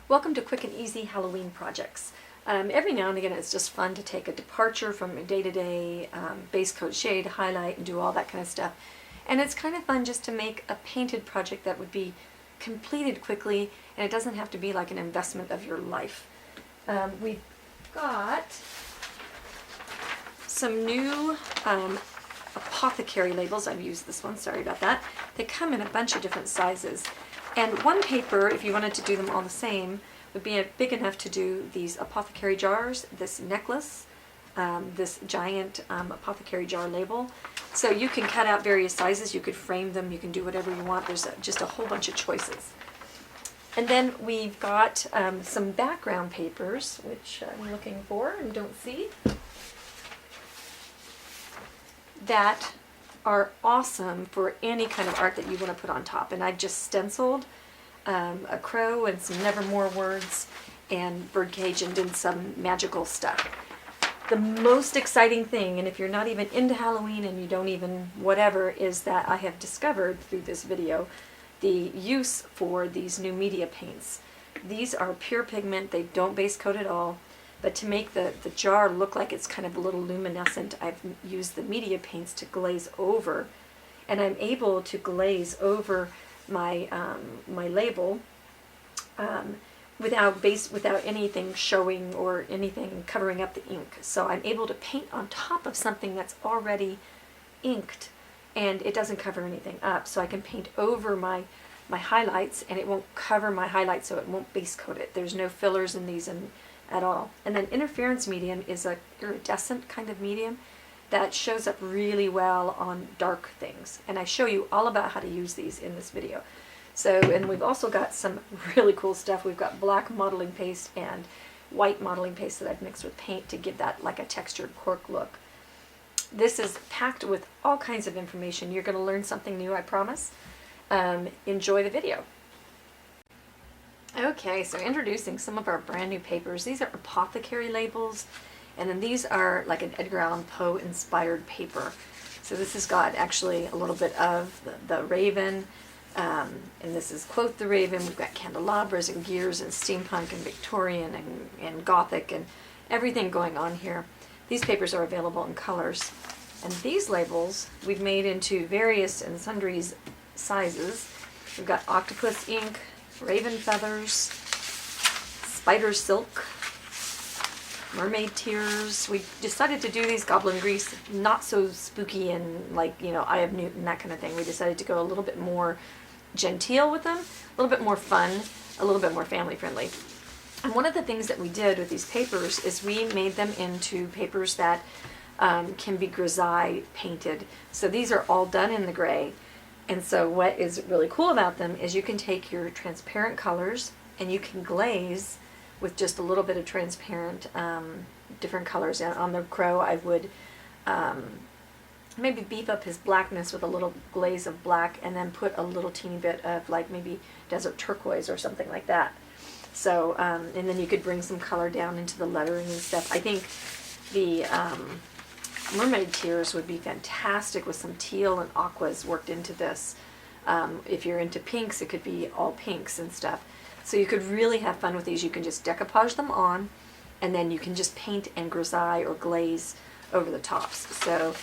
Welcome to Quick and Easy Halloween Projects. Every now and again it's just fun to take a departure from a day-to-day base coat shade, highlight, and do all that kind of stuff. And it's kind of fun just to make a painted project that would be completed quickly, and it doesn't have to be like an investment of your life. We've got some new apothecary labels. I've used this one, sorry about that. They come in a bunch of different sizes. And one paper, if you wanted to do them all the same, would be big enough to do these apothecary jars, this necklace, this giant apothecary jar label. So you can cut out various sizes, you could frame them, you can do whatever you want. There's just a whole bunch of choices. And then we've got some background papers, which I'm looking for and don't see, that are awesome for any kind of art that you want to put on top. And I've just stenciled a crow and some nevermore words and birdcage and did some magical stuff. The most exciting thing, and if you're not even into Halloween and you don't even whatever, is that I have discovered through this video the use for these new media paints. These are pure pigment, they don't base coat at all. But to make the jar look like it's kind of a little luminescent, I've used the media paints to glaze over. And I'm able to glaze over my my label without anything showing or anything covering up the ink. So I'm able to paint on top of something that's already inked, and it doesn't cover anything up. So I can paint over my highlights, and it won't cover my highlights, so it won't base coat it. There's no fillers in these at all. And then interference medium is a iridescent kind of medium that shows up really well on dark things. And I show you all about how to use these in this video. So, and we've also got some really cool stuff. We've got black modeling paste and white modeling paste that I've mixed with paint to give that like a textured cork look. This is packed with all kinds of information. You're going to learn something new, I promise. Enjoy the video. Okay, so introducing some of our brand new papers. These are apothecary labels, and then these are like an Edgar Allan Poe inspired paper. So this has got actually a little bit of the raven, and this is Quoth the Raven. We've got candelabras and gears and steampunk and Victorian and Gothic and everything going on here. These papers are available in colors. And these labels we've made into various and sundry sizes. We've got octopus ink, raven feathers, spider silk, mermaid tears. We decided to do these goblin grease, not so spooky and like, you know, Eye of Newton, that kind of thing. We decided to go a little bit more genteel with them, a little bit more fun, a little bit more family friendly. And one of the things that we did with these papers is we made them into papers that can be grisaille painted. So these are all done in the gray. And so what is really cool about them is you can take your transparent colors and you can glaze with just a little bit of transparent different colors. And on the crow I would maybe beef up his blackness with a little glaze of black and then put a little teeny bit of like maybe desert turquoise or something like that. So, and then you could bring some color down into the lettering and stuff. I think the mermaid tears would be fantastic with some teal and aquas worked into this. If you're into pinks, it could be all pinks and stuff. So you could really have fun with these. You can just decoupage them on, and then you can just paint and grisaille or glaze over the tops. So,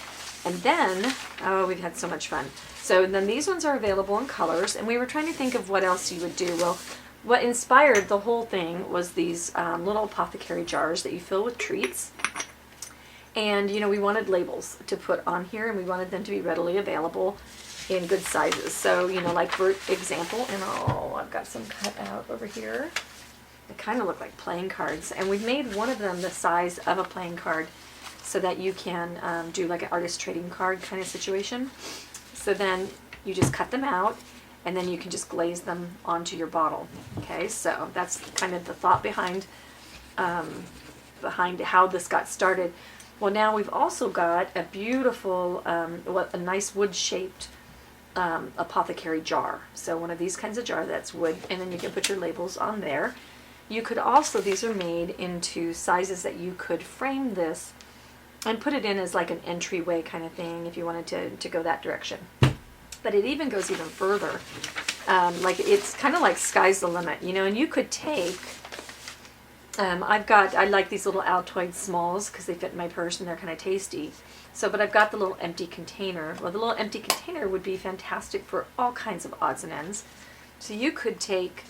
and then, oh, we've had so much fun. So then these ones are available in colors, and we were trying to think of what else you would do. Well, what inspired the whole thing was these little apothecary jars that you fill with treats. And, you know, we wanted labels to put on here, and we wanted them to be readily available in good sizes. So, you know, like for example, and oh, I've got some cut out over here. They kind of look like playing cards. And we've made one of them the size of a playing card so that you can do like an artist trading card kind of situation. So then you just cut them out, and then you can just glaze them onto your bottle. Okay, so that's kind of the thought behind how this got started. Well, now we've also got a beautiful, a nice wood-shaped apothecary jar. So one of these kinds of jar that's wood, and then you can put your labels on there. You could also, these are made into sizes that you could frame this and put it in as like an entryway kind of thing if you wanted to go that direction. But it even goes even further. Like it's kind of like sky's the limit, you know, and you could take, I like these little Altoid smalls because they fit in my purse and they're kind of tasty. So, but I've got the little empty container. Well, the little empty container would be fantastic for all kinds of odds and ends. So you could take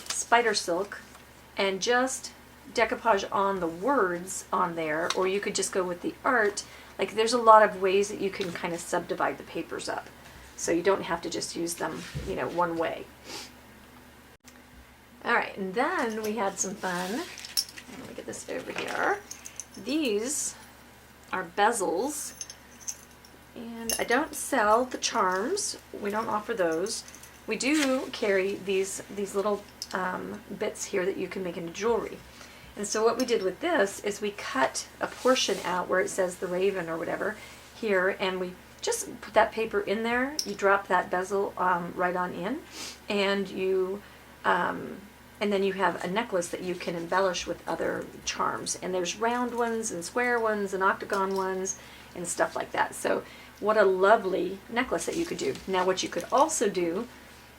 spider silk and just decoupage on the words on there, or you could just go with the art. Like there's a lot of ways that you can kind of subdivide the papers up. So you don't have to just use them, you know, one way. All right, and then we had some fun. Let me get this over here. These are bezels, and I don't sell the charms. We don't offer those. We do carry these little bits here that you can make into jewelry. And so what we did with this is we cut a portion out where it says the raven or whatever here, and we just put that paper in there. You drop that bezel right on in, and you and then you have a necklace that you can embellish with other charms. And there's round ones and square ones and octagon ones and stuff like that. So what a lovely necklace that you could do. Now what you could also do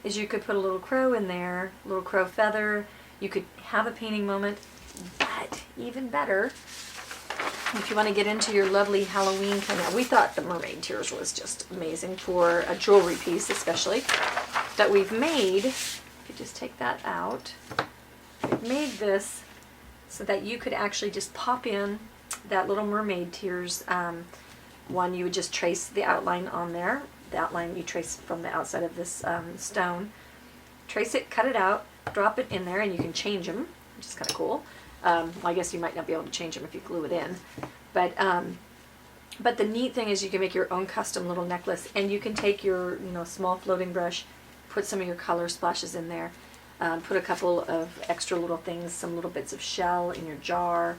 is you could put a little crow in there, a little crow feather. You could have a painting moment, but even better, if you want to get into your lovely Halloween kind of, we thought the mermaid tears was just amazing for a jewelry piece especially, that we've made. If you just take that out, we've made this so that you could actually just pop in that little mermaid tears one. You would just trace the outline on there. The outline you trace from the outside of this stone. Trace it, cut it out, drop it in there, and you can change them, which is kind of cool. Well, I guess you might not be able to change them if you glue it in. But the neat thing is you can make your own custom little necklace, and you can take your small floating brush, put some of your color splashes in there, put a couple of extra little things, some little bits of shell in your jar.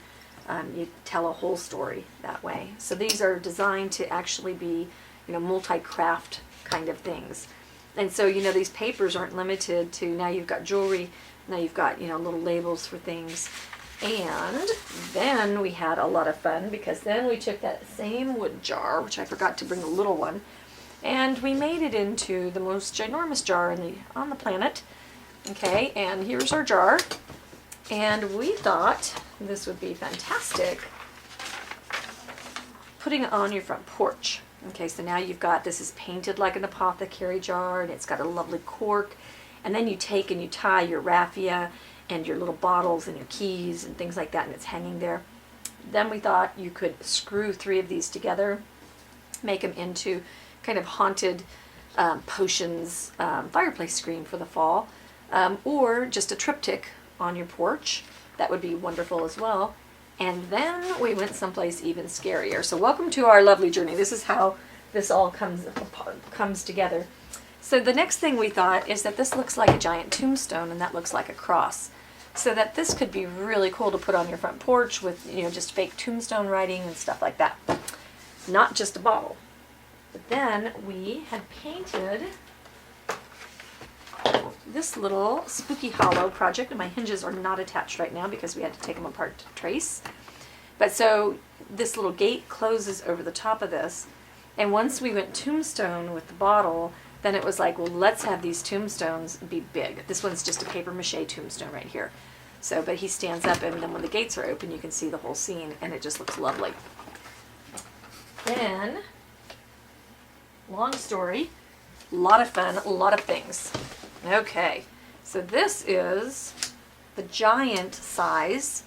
You tell a whole story that way. So these are designed to actually be multi-craft kind of things. And so these papers aren't limited to, now you've got jewelry, now you've got little labels for things. And then we had a lot of fun because then we took that same wood jar, which I forgot to bring a little one, and we made it into the most ginormous jar on the planet. Okay, and here's our jar. And we thought this would be fantastic putting it on your front porch. Okay, so now you've got, this is painted like an apothecary jar, and it's got a lovely cork. And then you take and you tie your raffia and your little bottles and your keys and things like that, and it's hanging there. Then we thought you could screw 3 of these together, make them into kind of haunted potions fireplace screen for the fall, or just a triptych on your porch. That would be wonderful as well. And then we went someplace even scarier. So welcome to our lovely journey. This is how this all comes together. So the next thing we thought is that this looks like a giant tombstone, and that looks like a cross. So that this could be really cool to put on your front porch with, just fake tombstone writing and stuff like that. Not just a bottle. But then we had painted this little spooky hollow project, and my hinges are not attached right now because we had to take them apart to trace. But so this little gate closes over the top of this, and once we went tombstone with the bottle, then it was like, well, let's have these tombstones be big. This one's just a paper mache tombstone right here. So, but he stands up, and then when the gates are open, you can see the whole scene, and it just looks lovely. Then, long story, a lot of fun, a lot of things. Okay, so this is the giant size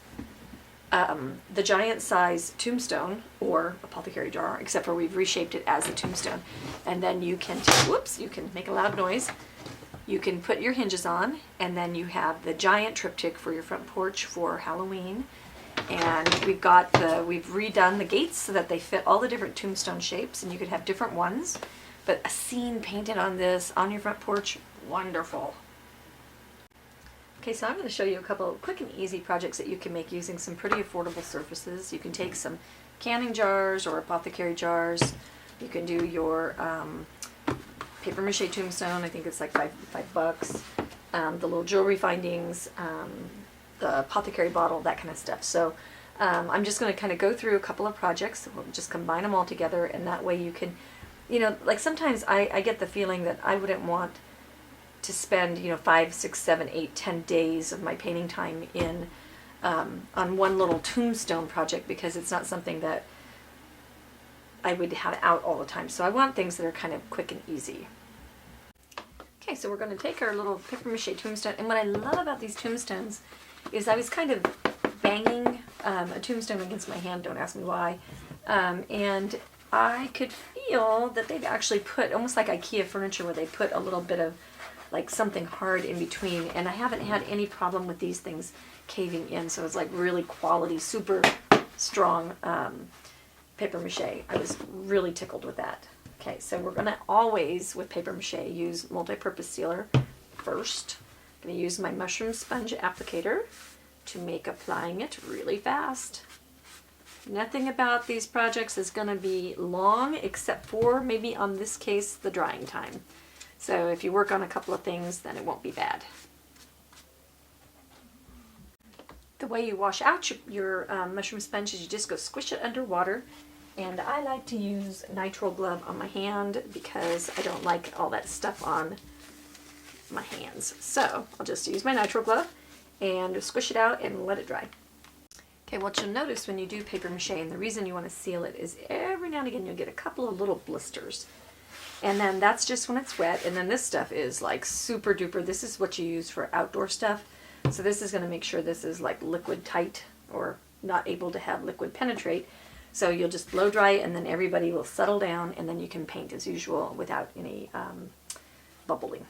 tombstone or apothecary jar, except for we've reshaped it as a tombstone. And then you can, you can make a loud noise. You can put your hinges on, and then you have the giant triptych for your front porch for Halloween. And we've redone the gates so that they fit all the different tombstone shapes, and you could have different ones. But a scene painted on this on your front porch, wonderful. Okay, so I'm going to show you a couple of quick and easy projects that you can make using some pretty affordable surfaces. You can take some canning jars or apothecary jars. You can do your paper mache tombstone. I think it's like $5. The little jewelry findings, the apothecary bottle, that kind of stuff. So I'm just going to kind of go through a couple of projects. We'll just combine them all together, and that way you can, like sometimes I get the feeling that I wouldn't want to spend, you know, 5, 6, 7, 8, 10 days of my painting time in on one little tombstone project, because it's not something that I would have out all the time. So I want things that are kind of quick and easy. Okay, so we're going to take our little paper mache tombstone, and what I love about these tombstones is I was kind of banging a tombstone against my hand, don't ask me why, and I could feel that they've actually put, almost like IKEA furniture, where they put a little bit of like something hard in between, and I haven't had any problem with these things caving in, so it's like really quality, super strong paper mache. I was really tickled with that. Okay, so we're going to always, with paper mache, use multi-purpose sealer first. I'm going to use my mushroom sponge applicator to make applying it really fast. Nothing about these projects is going to be long, except for maybe on this case the drying time. So if you work on a couple of things, then it won't be bad. The way you wash out your mushroom sponge is you just go squish it under water, and I like to use nitrile glove on my hand because I don't like all that stuff on my hands. So I'll just use my nitrile glove and squish it out and let it dry. Okay, what you'll notice when you do paper mache, and the reason you want to seal it, is every now and again you'll get a couple of little blisters. And then that's just when it's wet, and then this stuff is like super duper. This is what you use for outdoor stuff. So this is going to make sure this is like liquid tight, or not able to have liquid penetrate. So you'll just blow dry it, and then everybody will settle down, and then you can paint as usual without any bubbling.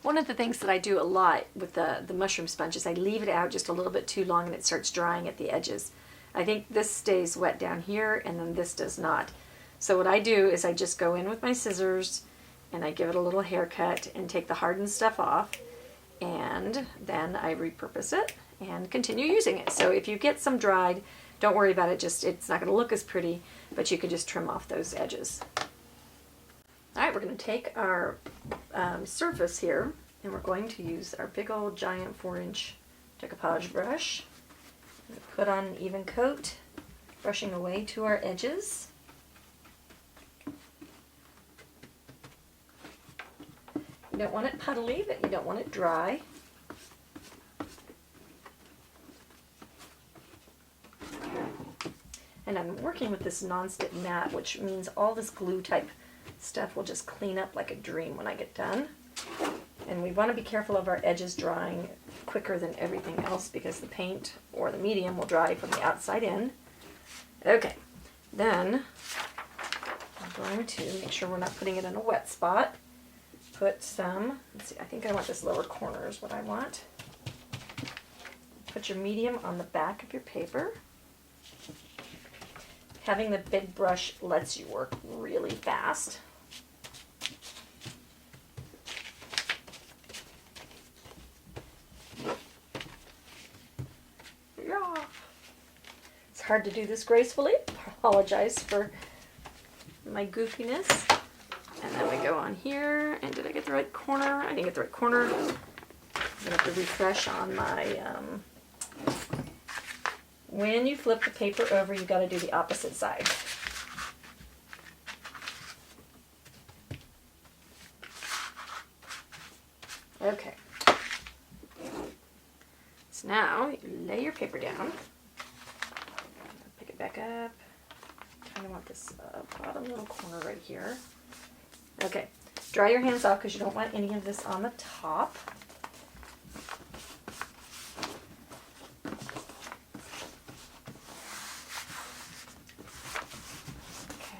One of the things that I do a lot with the mushroom sponge is I leave it out just a little bit too long and it starts drying at the edges. I think this stays wet down here and then this does not. So what I do is I just go in with my scissors and I give it a little haircut and take the hardened stuff off, and then I repurpose it and continue using it. So if you get some dried, don't worry about it, just it's not going to look as pretty, but you can just trim off those edges. Alright, we're going to take our surface here, and we're going to use our big old giant 4-inch decoupage brush. Put on an even coat, brushing away to our edges. You don't want it puddly, but you don't want it dry. And I'm working with this non-stick mat, which means all this glue type stuff will just clean up like a dream when I get done. And we want to be careful of our edges drying quicker than everything else, because the paint or the medium will dry from the outside in. Okay, then I'm going to make sure we're not putting it in a wet spot. Put some, let's see, I think I want this lower corner is what I want. Put your medium on the back of your paper. Having the big brush lets you work really fast. Yeah. It's hard to do this gracefully. Apologize for my goofiness. And then we go on here, and did I get the right corner? I didn't get the right corner. I'm going to have to refresh on my, when you flip the paper over, you've got to do the opposite side. Okay. So now you lay your paper down. Pick it back up. Kind of want this bottom little corner right here. Okay, dry your hands off because you don't want any of this on the top.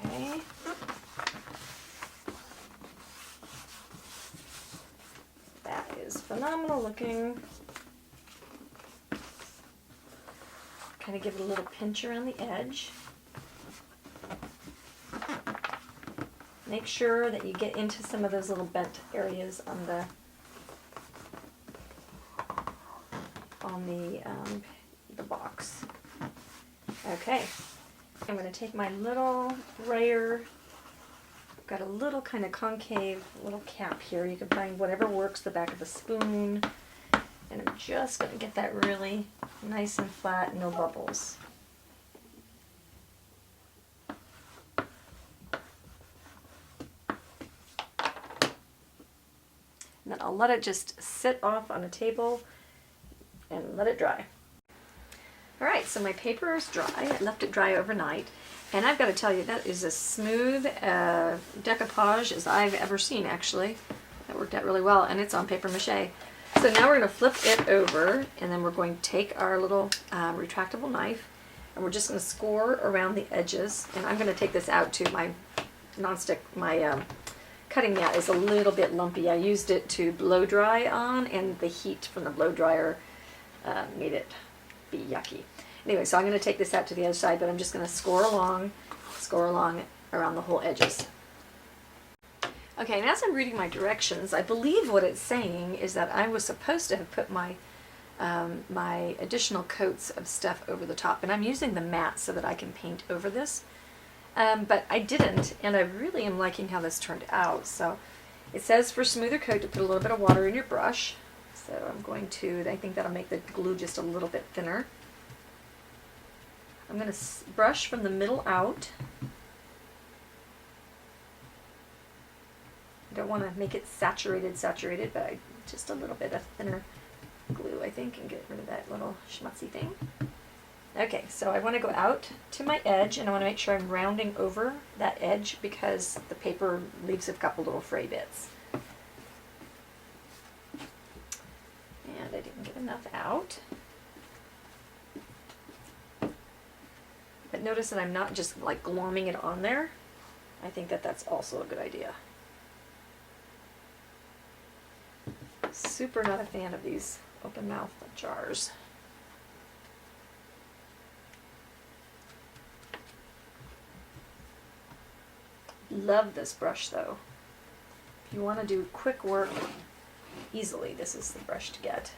Okay. That is phenomenal looking. Kind of give it a little pinch around the edge. Make sure that you get into some of those little bent areas on the box. Okay, I'm going to take my little brayer. I've got a little kind of concave little cap here. You can find whatever works, the back of a spoon. And I'm just going to get that really nice and flat, no bubbles. I'll let it just sit off on a table and let it dry. All right, so my paper is dry. I left it dry overnight. And I've got to tell you, that is as smooth decoupage as I've ever seen, actually. That worked out really well, and it's on paper mache. So now we're going to flip it over, and then we're going to take our little retractable knife, and we're just going to score around the edges. And I'm going to take this out too. My nonstick, my cutting mat is a little bit lumpy. I used it to blow dry on, and the heat from the blow dryer made it be yucky. Anyway, so I'm going to take this out to the other side, but I'm just going to score along around the whole edges. Okay, and as I'm reading my directions, I believe what it's saying is that I was supposed to have put my my additional coats of stuff over the top, and I'm using the mat so that I can paint over this, but I didn't, and I really am liking how this turned out. So it says for smoother coat to put a little bit of water in your brush, so I'm going to, I think that'll make the glue just a little bit thinner. I'm going to brush from the middle out. I don't want to make it saturated, but just a little bit of thinner glue, I think, and get rid of that little schmutzy thing. Okay, so I want to go out to my edge, and I want to make sure I'm rounding over that edge because the paper leaves a couple little fray bits. And I didn't get enough out. But notice that I'm not just like glomming it on there. I think that that's also a good idea. Super not a fan of these open mouth jars. Love this brush though. If you want to do quick work easily, this is the brush to get.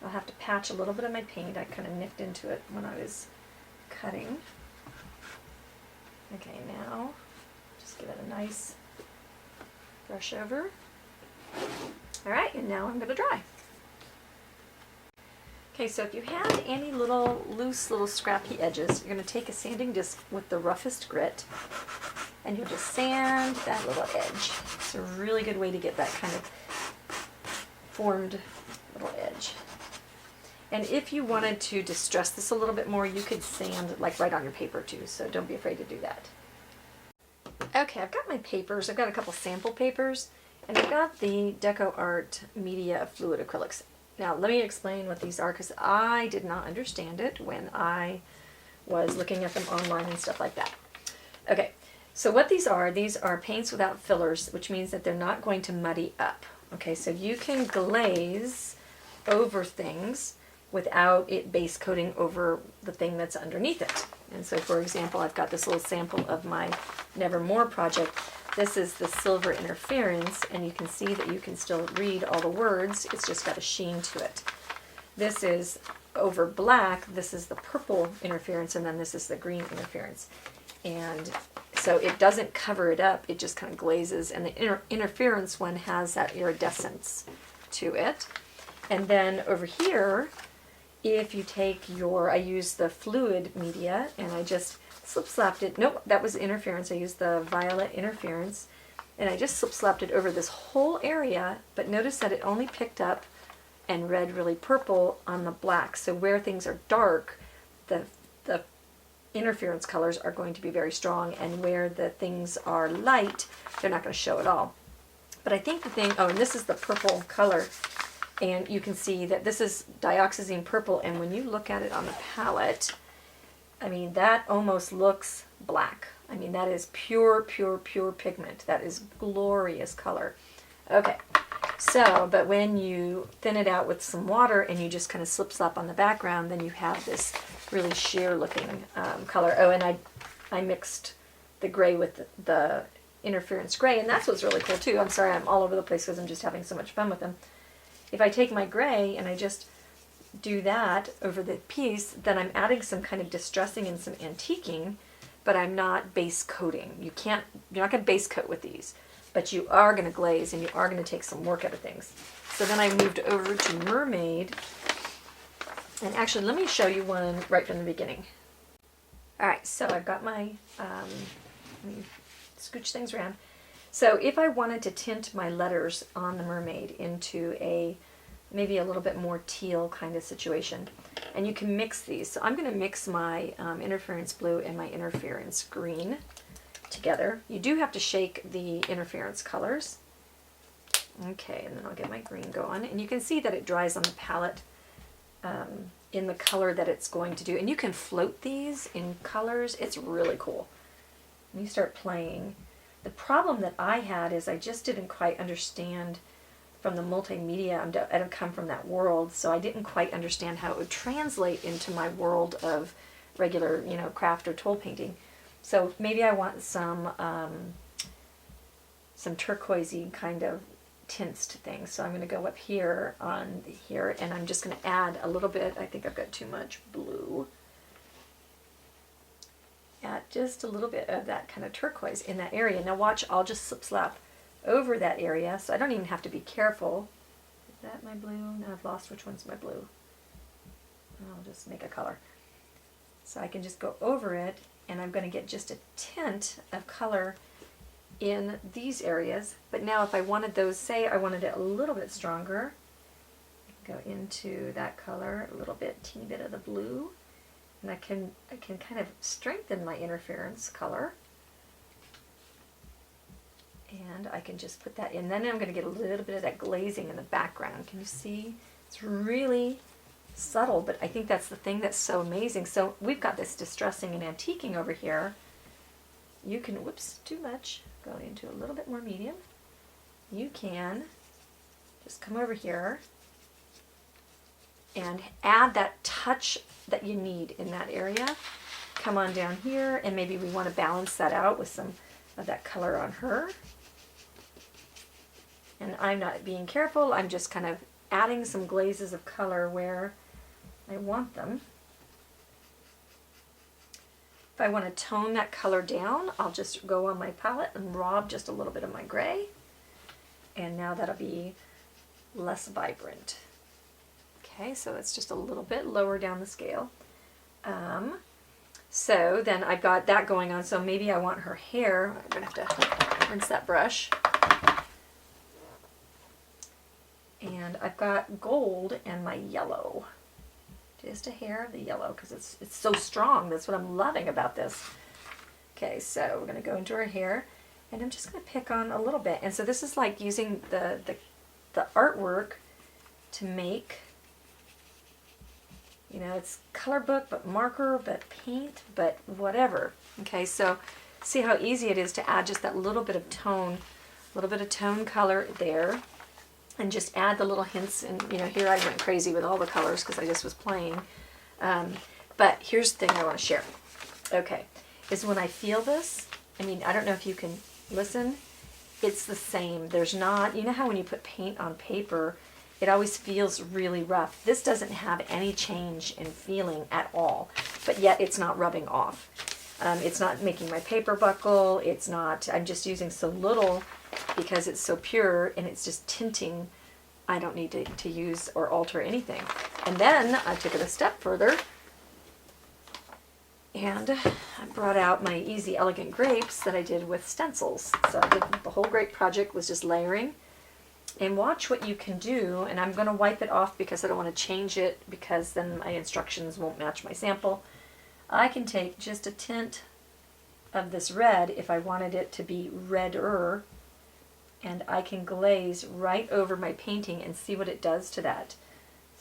I'll have to patch a little bit of my paint. I kind of nicked into it when I was cutting. Okay, now just give it a nice brush over. All right, and now I'm going to dry. Okay, so if you have any little loose, little scrappy edges, you're going to take a sanding disc with the roughest grit, and you'll just sand that little edge. It's a really good way to get that kind of formed little edge. And if you wanted to distress this a little bit more, you could sand like right on your paper too, so don't be afraid to do that. Okay, I've got my papers. I've got a couple sample papers, and I've got the DecoArt Media Fluid Acrylics. Now, let me explain what these are, because I did not understand it when I was looking at them online and stuff like that. Okay, so what these are paints without fillers, which means that they're not going to muddy up. Okay, so you can glaze over things without it base coating over the thing that's underneath it. And so, for example, I've got this little sample of my Nevermore project. This is the silver interference, and you can see that you can still read all the words. It's just got a sheen to it. This is over black. This is the purple interference, and then this is the green interference. And so it doesn't cover it up. It just kind of glazes, and the interference one has that iridescence to it. And then over here, if you take your, I used the fluid media, and I just slip-slapped it. Nope, that was interference. I used the violet interference, and I just slip-slapped it over this whole area, but notice that it only picked up and read really purple on the black. So where things are dark, the interference colors are going to be very strong, and where the things are light, they're not going to show at all. But I think the thing, oh, and this is the purple color, and you can see that this is dioxazine purple, and when you look at it on the palette, I mean, that almost looks black. I mean, that is pure, pure, pure pigment. That is glorious color. Okay, so, but when you thin it out with some water and you just kind of slip-slop on the background, then you have this really sheer-looking color. Oh, and I mixed the gray with the interference gray, and that's what's really cool, too. I'm sorry, I'm all over the place because I'm just having so much fun with them. If I take my gray and I just do that over the piece, then I'm adding some kind of distressing and some antiquing, but I'm not base coating. You're not going to base coat with these, but you are going to glaze, and you are going to take some work out of things. So then I moved over to Mermaid, and actually let me show you one right from the beginning. All right, so I've got my, let me scooch things around. So if I wanted to tint my letters on the mermaid into a, maybe a little bit more teal kind of situation, and you can mix these. So I'm going to mix my interference blue and my interference green together. You do have to shake the interference colors. Okay, and then I'll get my green going. And you can see that it dries on the palette in the color that it's going to do. And you can float these in colors. It's really cool. When you start playing. The problem that I had is I just didn't quite understand from the multimedia. I don't come from that world, so I didn't quite understand how it would translate into my world of regular, you know, craft or tool painting. So maybe I want some turquoisey kind of tints to things. So I'm going to go up here on here, and I'm just going to add a little bit. I think I've got too much blue. Add just a little bit of that kind of turquoise in that area. Now watch, I'll just slap over that area, so I don't even have to be careful. Is that my blue? Now I've lost which one's my blue. I'll just make a color. So I can just go over it, and I'm going to get just a tint of color in these areas. But now if I wanted those, say I wanted it a little bit stronger, I can go into that color, a little bit, teeny bit of the blue, and I can kind of strengthen my interference color. And I can just put that in. Then I'm going to get a little bit of that glazing in the background. Can you see? It's really subtle, but I think that's the thing that's so amazing. So we've got this distressing and antiquing over here. You can, whoops, too much. Go into a little bit more medium. You can just come over here and add that touch that you need in that area. Come on down here, and maybe we want to balance that out with some of that color on her. And I'm not being careful, I'm just kind of adding some glazes of color where I want them. If I want to tone that color down, I'll just go on my palette and rob just a little bit of my gray. And now that'll be less vibrant. Okay, so it's just a little bit lower down the scale. So then I've got that going on, so maybe I want her hair. I'm going to have to rinse that brush. And I've got gold and my yellow. Just a hair of the yellow because it's so strong. That's what I'm loving about this. Okay, so we're going to go into her hair, and I'm just going to pick on a little bit. And so this is like using the artwork to make, you know, it's color book, but marker, but paint, but whatever. Okay, so see how easy it is to add just that little bit of tone color there. And just add the little hints, and you know, here I went crazy with all the colors because I just was playing. But here's the thing I want to share. Okay, is when I feel this, I mean, I don't know if you can listen, it's the same. There's not, you know how when you put paint on paper, it always feels really rough. This doesn't have any change in feeling at all, but yet it's not rubbing off. It's not making my paper buckle, it's not, I'm just using so little because it's so pure, and it's just tinting. I don't need to use or alter anything. And then I took it a step further, and I brought out my Easy Elegant Grapes that I did with stencils. So I did, the whole grape project was just layering. And watch what you can do, and I'm going to wipe it off because I don't want to change it because then my instructions won't match my sample. I can take just a tint of this red if I wanted it to be redder, and I can glaze right over my painting and see what it does to that.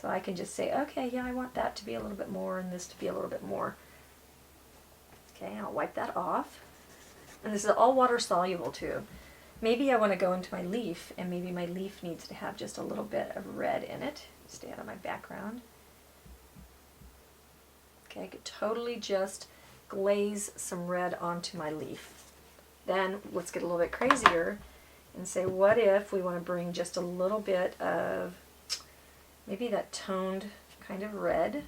So I can just say, okay, yeah, I want that to be a little bit more and this to be a little bit more. Okay, I'll wipe that off. And this is all water soluble too. Maybe I want to go into my leaf, and maybe my leaf needs to have just a little bit of red in it. Stay out of my background. Okay, I could totally just glaze some red onto my leaf. Then let's get a little bit crazier and say, what if we want to bring just a little bit of maybe that toned kind of red,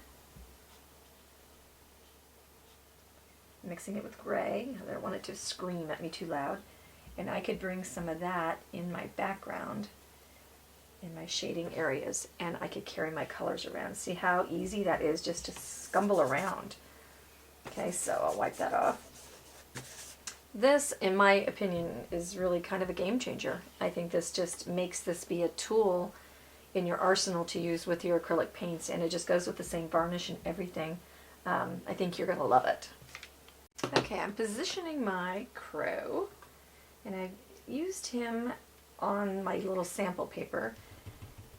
mixing it with gray. I don't want it to scream at me too loud. And I could bring some of that in my background, in my shading areas, and I could carry my colors around. See how easy that is just to scumble around. Okay, so I'll wipe that off. This, in my opinion, is really kind of a game changer. I think this just makes this be a tool in your arsenal to use with your acrylic paints, and it just goes with the same varnish and everything. I think you're going to love it. Okay, I'm positioning my crow, and I've used him on my little sample paper.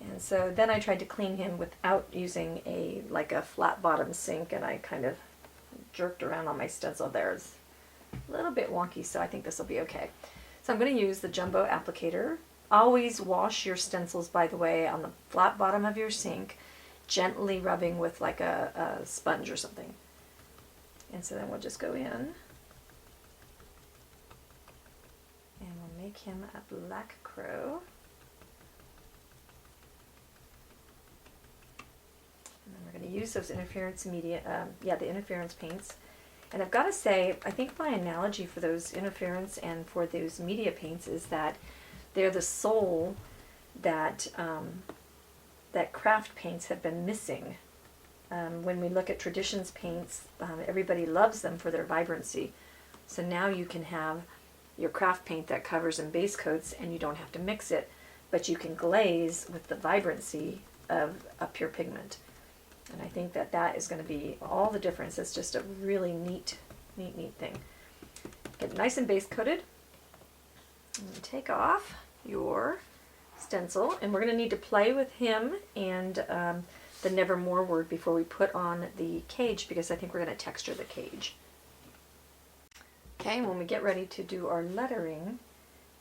And so then I tried to clean him without using like a flat bottom sink, and I kind of jerked around on my stencil there. It's a little bit wonky, so I think this will be okay. So I'm going to use the jumbo applicator. Always wash your stencils, by the way, on the flat bottom of your sink, gently rubbing with like a sponge or something. And so then we'll just go in, and we'll make him a black crow. And then we're going to use those interference the interference paints. And I've got to say, I think my analogy for those interference and for those media paints is that they're the soul that that craft paints have been missing. When we look at traditions paints, everybody loves them for their vibrancy. So now you can have your craft paint that covers in base coats, and you don't have to mix it, but you can glaze with the vibrancy of a pure pigment. And I think that that is going to be all the difference. It's just a really neat thing. Get nice and base coated. And take off your stencil, and we're going to need to play with him and the Nevermore word before we put on the cage, because I think we're going to texture the cage. Okay, when we get ready to do our lettering,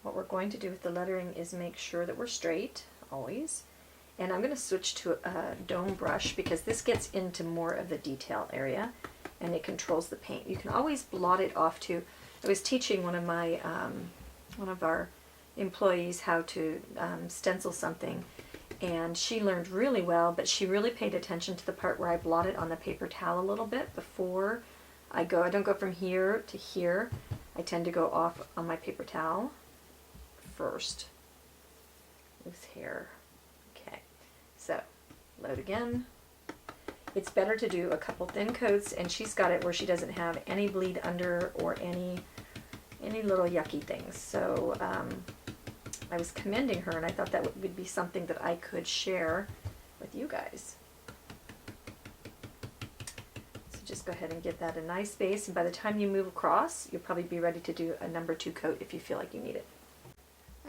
what we're going to do with the lettering is make sure that we're straight, always. And I'm going to switch to a dome brush because this gets into more of the detail area and it controls the paint. You can always blot it off too. I was teaching one of our employees how to stencil something, and she learned really well, but she really paid attention to the part where I blotted on the paper towel a little bit before I go. I don't go from here to here. I tend to go off on my paper towel first. Loose hair. Okay, so load again. It's better to do a couple thin coats, and she's got it where she doesn't have any bleed under or any little yucky things. So I was commending her, and I thought that would be something that I could share with you guys. So just go ahead and give that a nice base, and by the time you move across, you'll probably be ready to do a number 2 coat if you feel like you need it.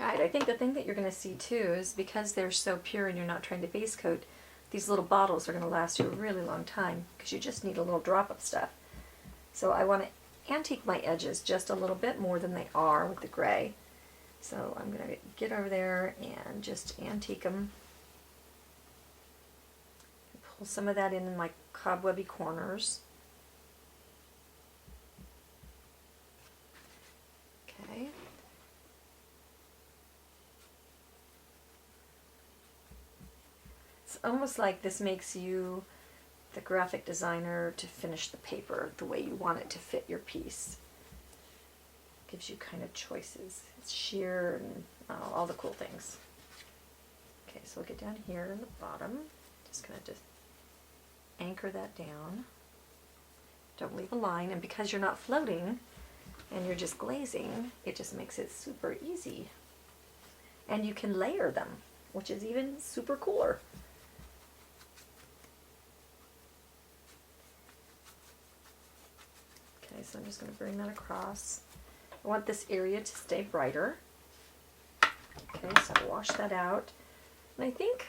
Alright, I think the thing that you're going to see too is because they're so pure and you're not trying to base coat, these little bottles are going to last you a really long time because you just need a little drop of stuff. So I want to antique my edges just a little bit more than they are with the gray. So I'm going to get over there and just antique them. Pull some of that in my cobwebby corners. Okay. It's almost like this makes you the graphic designer to finish the paper the way you want it to fit your piece. Gives you kind of choices. It's sheer and all the cool things. Okay, so we'll get down here in the bottom. Just going to anchor that down. Don't leave a line, and because you're not floating and you're just glazing, it just makes it super easy. And you can layer them, which is even super cooler. Okay, so I'm just going to bring that across. I want this area to stay brighter. Okay, so wash that out. And I think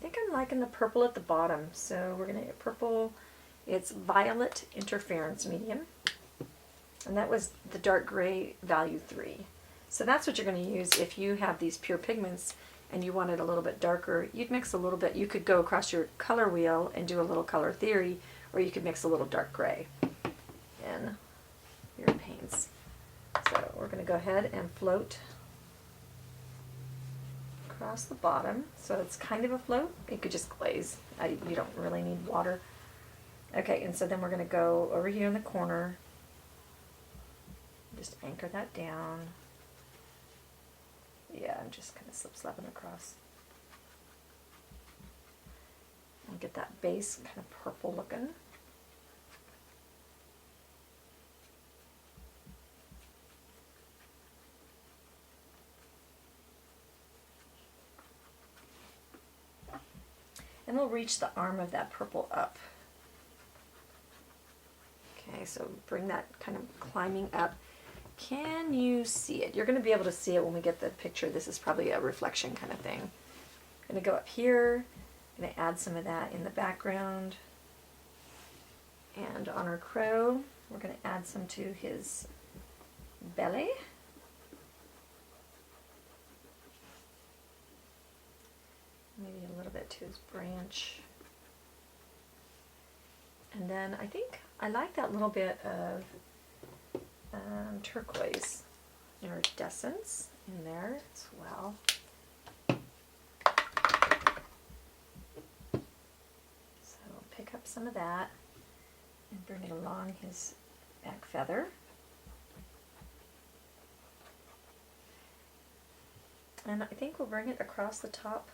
I'm liking the purple at the bottom. So we're going to get purple. It's violet interference medium. And that was the dark gray value 3. So that's what you're going to use if you have these pure pigments and you want it a little bit darker. You'd mix a little bit. You could go across your color wheel and do a little color theory, or you could mix a little dark gray in your paints. So we're going to go ahead and float across the bottom. So it's kind of a float. You could just glaze. You don't really need water. Okay, and so then we're going to go over here in the corner. Just anchor that down. Yeah, I'm just kind of slip-slapping across. And get that base kind of purple looking. And we'll reach the arm of that purple up. Okay, so bring that kind of climbing up. Can you see it? You're going to be able to see it when we get the picture. This is probably a reflection kind of thing. I'm going to go up here. I'm going to add some of that in the background. And on our crow, we're going to add some to his belly. Maybe a little bit to his branch. And then I think I like that little bit of turquoise iridescence in there as well. So I'll pick up some of that and bring it along his back feather. And I think we'll bring it across the top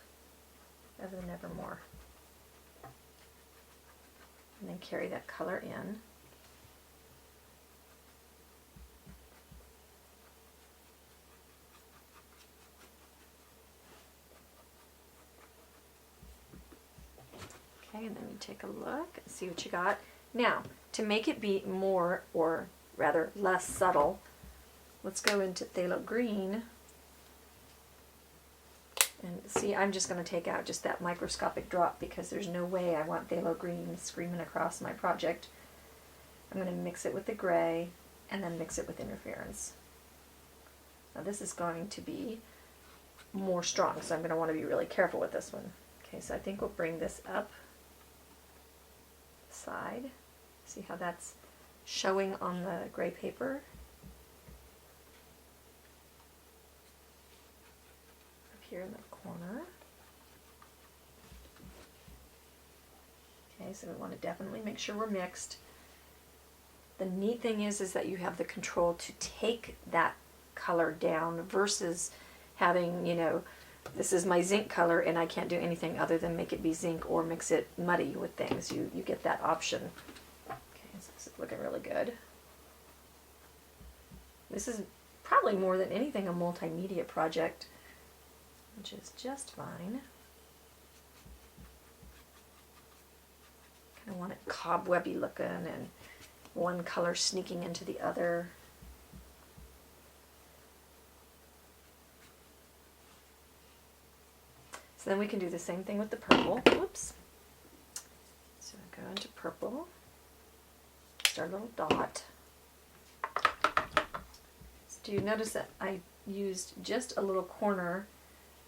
of the Nevermore. And then carry that color in. Okay, and then you take a look and see what you got. Now, to make it be more, or rather less subtle, let's go into phthalo green. And see, I'm just going to take out just that microscopic drop because there's no way I want phthalo green screaming across my project. I'm going to mix it with the gray and then mix it with interference. Now this is going to be more strong, so I'm going to want to be really careful with this one. Okay, so I think we'll bring this up side. See how that's showing on the gray paper? Up here in the corner. Okay, so we want to definitely make sure we're mixed. The neat thing is that you have the control to take that color down versus having, you know, this is my zinc color and I can't do anything other than make it be zinc or mix it muddy with things. You get that option. Okay, so this is looking really good. This is probably more than anything a multimedia project, which is just fine. Kind of want it cobwebby looking and one color sneaking into the other. So then we can do the same thing with the purple. Whoops. So go into purple. Just our little dot. So do you notice that I used just a little corner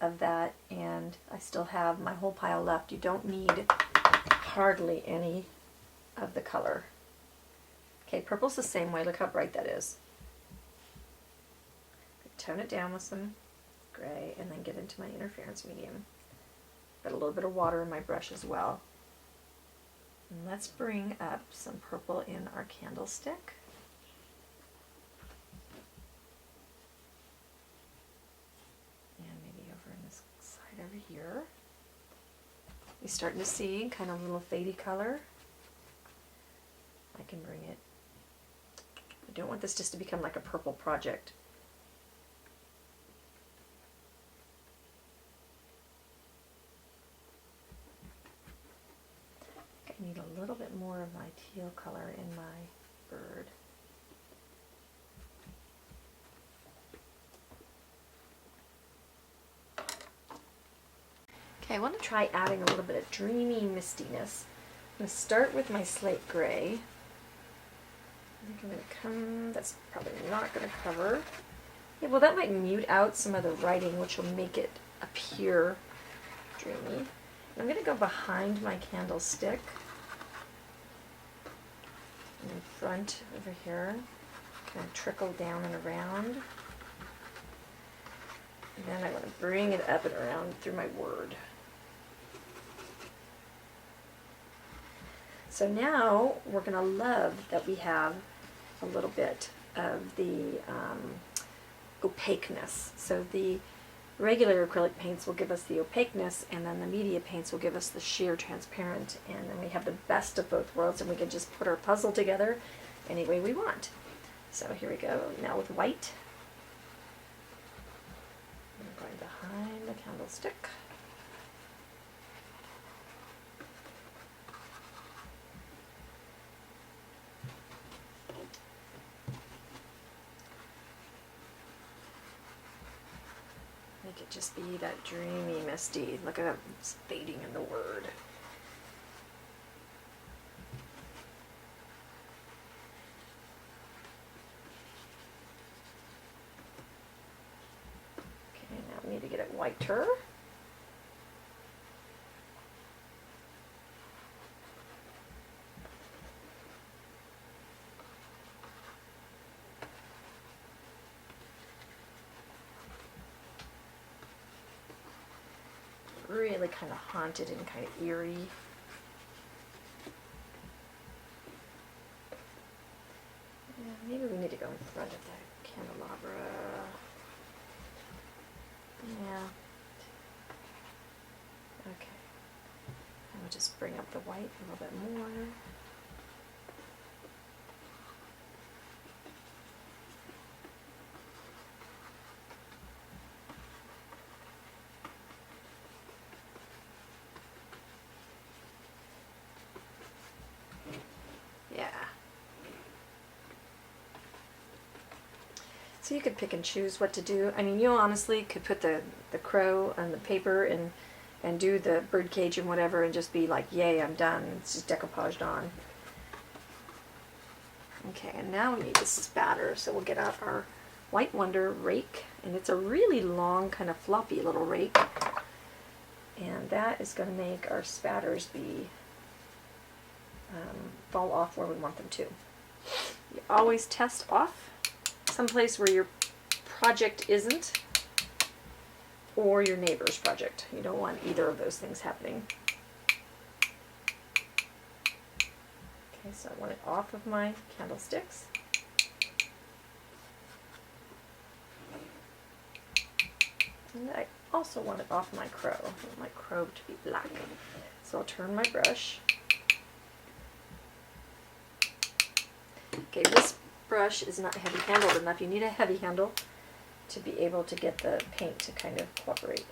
of that and I still have my whole pile left? You don't need hardly any of the color. Okay, purple's the same way. Look how bright that is. Tone it down with some gray and then get into my interference medium. Got a little bit of water in my brush as well. And let's bring up some purple in our candlestick. And maybe over in this side over here. You're starting to see kind of a little fadey color. I can bring it. I don't want this just to become like a purple project. I need a little bit more of my teal color in my bird. Okay, I want to try adding a little bit of dreamy mistiness. I'm going to start with my slate gray. I think I'm going to come, that's probably not going to cover. Yeah, well that might mute out some of the writing, which will make it appear dreamy. I'm going to go behind my candlestick. In front over here, kind of trickle down and around. And then I want to bring it up and around through my word. So now we're going to love that we have a little bit of the opaqueness. So the regular acrylic paints will give us the opaqueness, and then the media paints will give us the sheer transparent, and then we have the best of both worlds, and we can just put our puzzle together any way we want. So here we go, now with white. I'm going behind the candlestick. Make it just be that dreamy, misty. Look at it, it's fading in the word. Okay, now we need to get it whiter. Really kind of haunted and kind of eerie. Yeah, maybe we need to go in front of that candelabra. Yeah. Okay. And we'll just bring up the white a little bit more. So you could pick and choose what to do. I mean, you honestly could put the crow on the paper and do the bird cage and whatever and just be like, yay, I'm done. It's just decoupaged on. Okay, and now we need to spatter. So we'll get out our White Wonder rake. And it's a really long, kind of floppy little rake. And that is going to make our spatters be fall off where we want them to. You always test off someplace where your project isn't, or your neighbor's project. You don't want either of those things happening. Okay, so I want it off of my candlesticks. And I also want it off my crow. I want my crow to be black. So I'll turn my brush. Okay, this brush is not heavy handled enough. You need a heavy handle to be able to get the paint to kind of cooperate.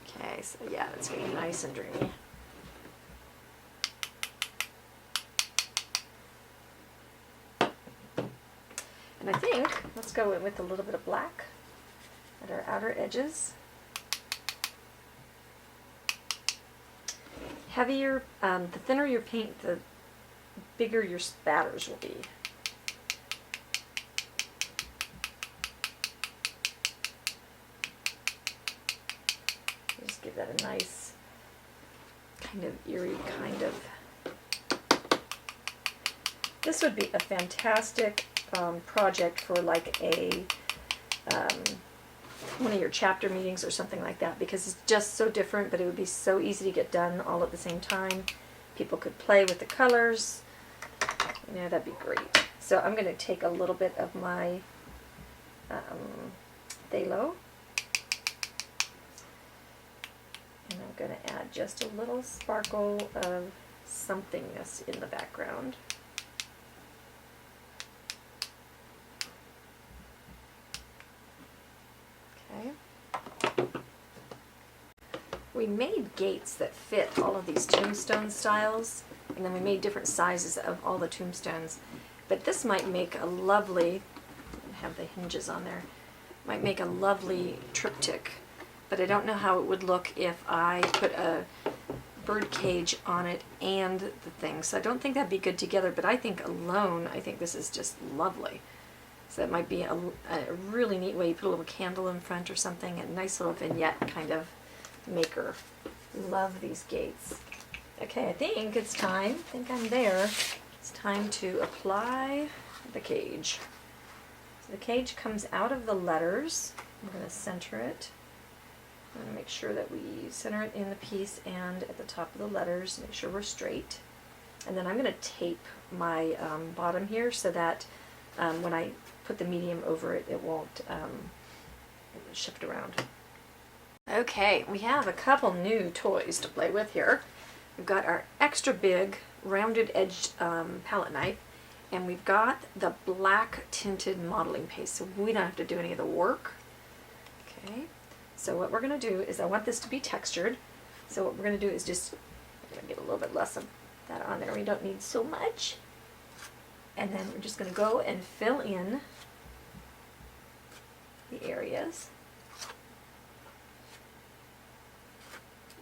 Okay, so yeah, it's getting nice and dreamy. And I think, let's go in with a little bit of black at our outer edges. Heavier, the thinner your paint, the bigger your spatters will be. Just give that a nice, kind of eerie kind of. This would be a fantastic project for like a one of your chapter meetings or something like that, because it's just so different, but it would be so easy to get done all at the same time. People could play with the colors. You know, that'd be great. So I'm going to take a little bit of my phthalo, and I'm going to add just a little sparkle of somethingness in the background. We made gates that fit all of these tombstone styles, and then we made different sizes of all the tombstones. But this might make a lovely, have the hinges on there, might make a lovely triptych, but I don't know how it would look if I put a bird cage on it and the thing. So I don't think that'd be good together, but I think alone, I think this is just lovely. So that might be a really neat way. You put a little candle in front or something, a nice little vignette kind of maker. Love these gates. Okay, I think it's time. I think I'm there. It's time to apply the cage. So the cage comes out of the letters. I'm going to center it. I'm going to make sure that we center it in the piece and at the top of the letters. Make sure we're straight. And then I'm going to tape my bottom here so that when I put the medium over it, it won't shift around. Okay, we have a couple new toys to play with here. We've got our extra big rounded edged palette knife, And we've got the black tinted modeling paste, so we don't have to do any of the work. Okay, so what we're going to do is, I want this to be textured, so what we're going to do is just, I'm going to get a little bit less of that on there. We don't need so much. And then we're just going to go and fill in the areas,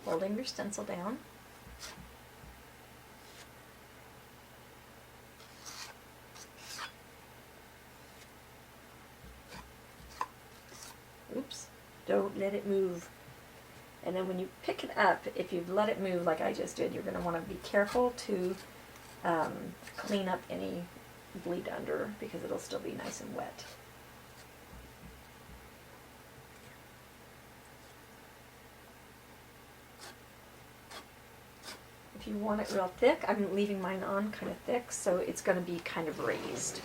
holding your stencil down. Oops, don't let it move. And then when you pick it up, if you let it move like I just did, you're going to want to be careful to clean up any bleed under, because it'll still be nice and wet. If you want it real thick, I'm leaving mine on kind of thick, so it's going to be kind of raised.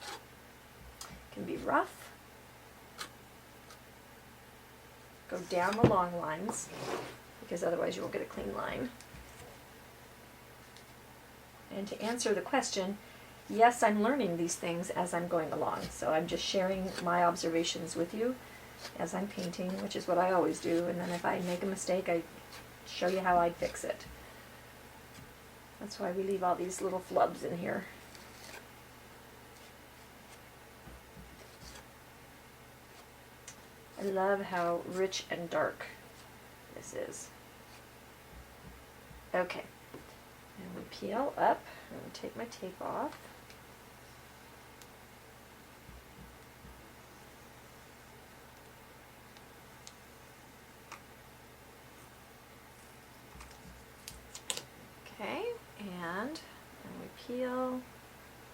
It can be rough. Go down the long lines, because otherwise you won't get a clean line. And to answer the question, yes, I'm learning these things as I'm going along. So I'm just sharing my observations with you as I'm painting, which is what I always do. And then if I make a mistake, I show you how I'd fix it. That's why we leave all these little flubs in here. I love how rich and dark this is. Okay, and we peel up. I'm going to take my tape off. Okay, and then we peel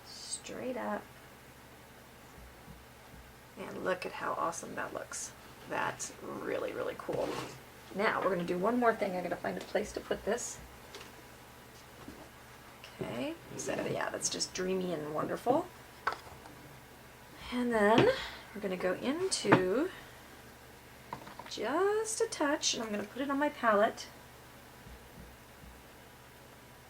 straight up. And look at how awesome that looks. That's really, really cool. Now, we're going to do one more thing. I'm going to find a place to put this. Okay, so yeah, that's just dreamy and wonderful. And then we're going to go into just a touch, and I'm going to put it on my palette.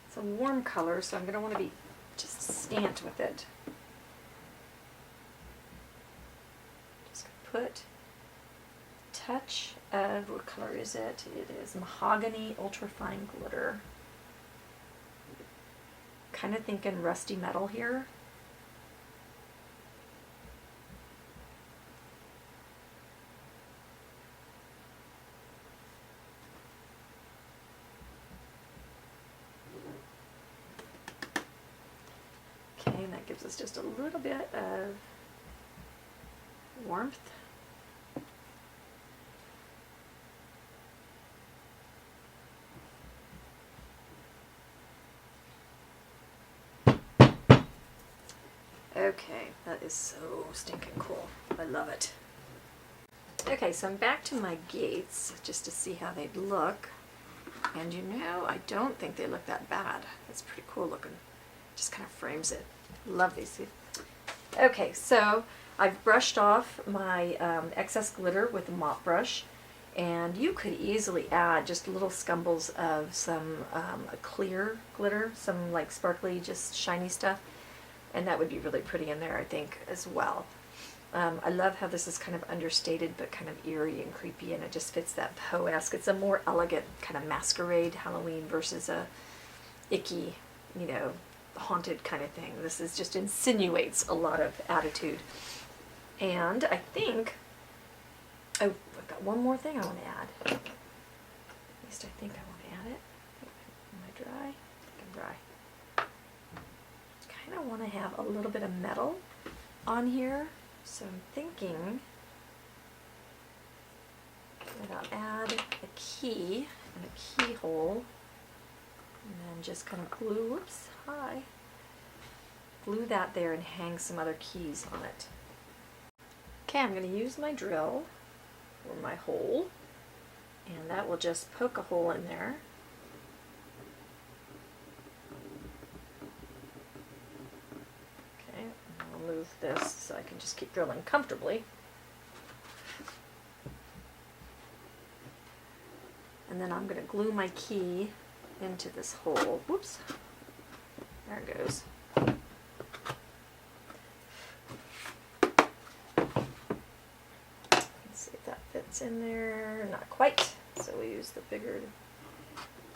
It's a warm color, so I'm going to want to be just scant with it. Put a touch of, what color is it? It is Mahogany Ultrafine Glitter. Kind of thinking rusty metal here. Okay, and that gives us just a little bit of warmth. Okay, that is so stinking cool. I love it. Okay, so I'm back to my gates just to see how they'd look. And you know, I don't think they look that bad. It's pretty cool looking. Just kind of frames it. Love these. Okay, so I've brushed off my excess glitter with a mop brush. And you could easily add just little scumbles of some clear glitter, some like sparkly, just shiny stuff. And that would be really pretty in there, I think, as well. I love how this is kind of understated, but kind of eerie and creepy, and it just fits that Poe-esque. It's a more elegant kind of masquerade Halloween versus a icky, you know, haunted kind of thing. This is just insinuates a lot of attitude. And I think, oh, I've got one more thing I want to add. At least I think I want to add it. Am I dry? I think I'm dry. I want to have a little bit of metal on here, so I'm thinking that I'll add a key and a keyhole, and then just kind of glue, whoops, hi, glue that there and hang some other keys on it. Okay, I'm going to use my drill for my hole, and that will just poke a hole in there. Move this so I can just keep drilling comfortably. And then I'm going to glue my key into this hole. Whoops. There it goes. Let's see if that fits in there. Not quite. So we use the bigger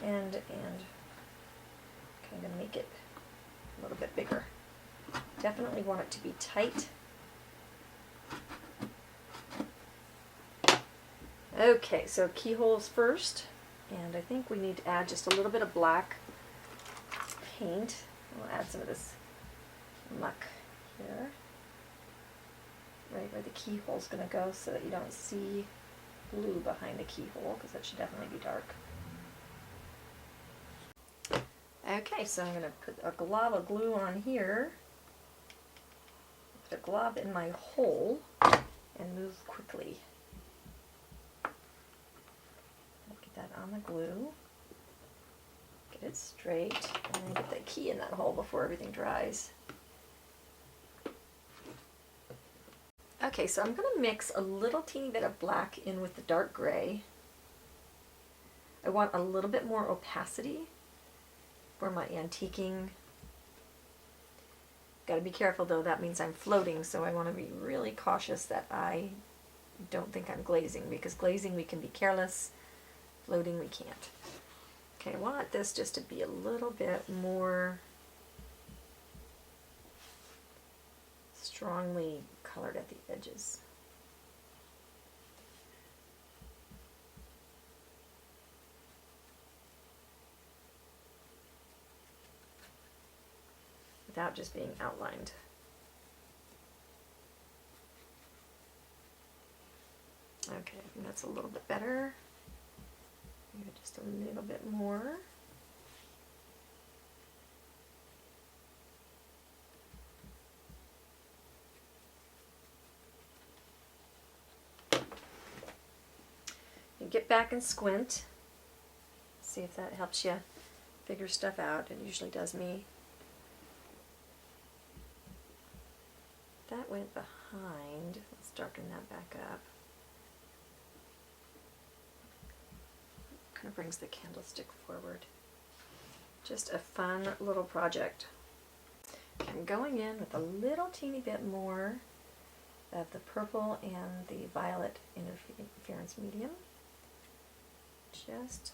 end and kind of make it a little bit bigger. Definitely want it to be tight. Okay, so keyholes first, and I think we need to add just a little bit of black paint. We'll add some of this muck here, right where the keyhole's going to go, so that you don't see blue behind the keyhole, because that should definitely be dark. Okay, so I'm going to put a glob of glue on here, put a glob in my hole, and move quickly. Get that on the glue, get it straight, and then get the key in that hole before everything dries. Okay, so I'm going to mix a little teeny bit of black in with the dark gray. I want a little bit more opacity for my antiquing. Got to be careful though, that means I'm floating, so I want to be really cautious that I don't think I'm glazing, because glazing we can be careless, floating we can't. Okay, I want this just to be a little bit more strongly colored at the edges. Without just being outlined. Okay, I think that's a little bit better. Maybe just a little bit more. You get back and squint. See if that helps you figure stuff out. It usually does me. That went behind. Let's darken that back up. Kind of brings the candlestick forward. Just a fun little project. I'm going in with a little teeny bit more of the purple and the violet interference medium. Just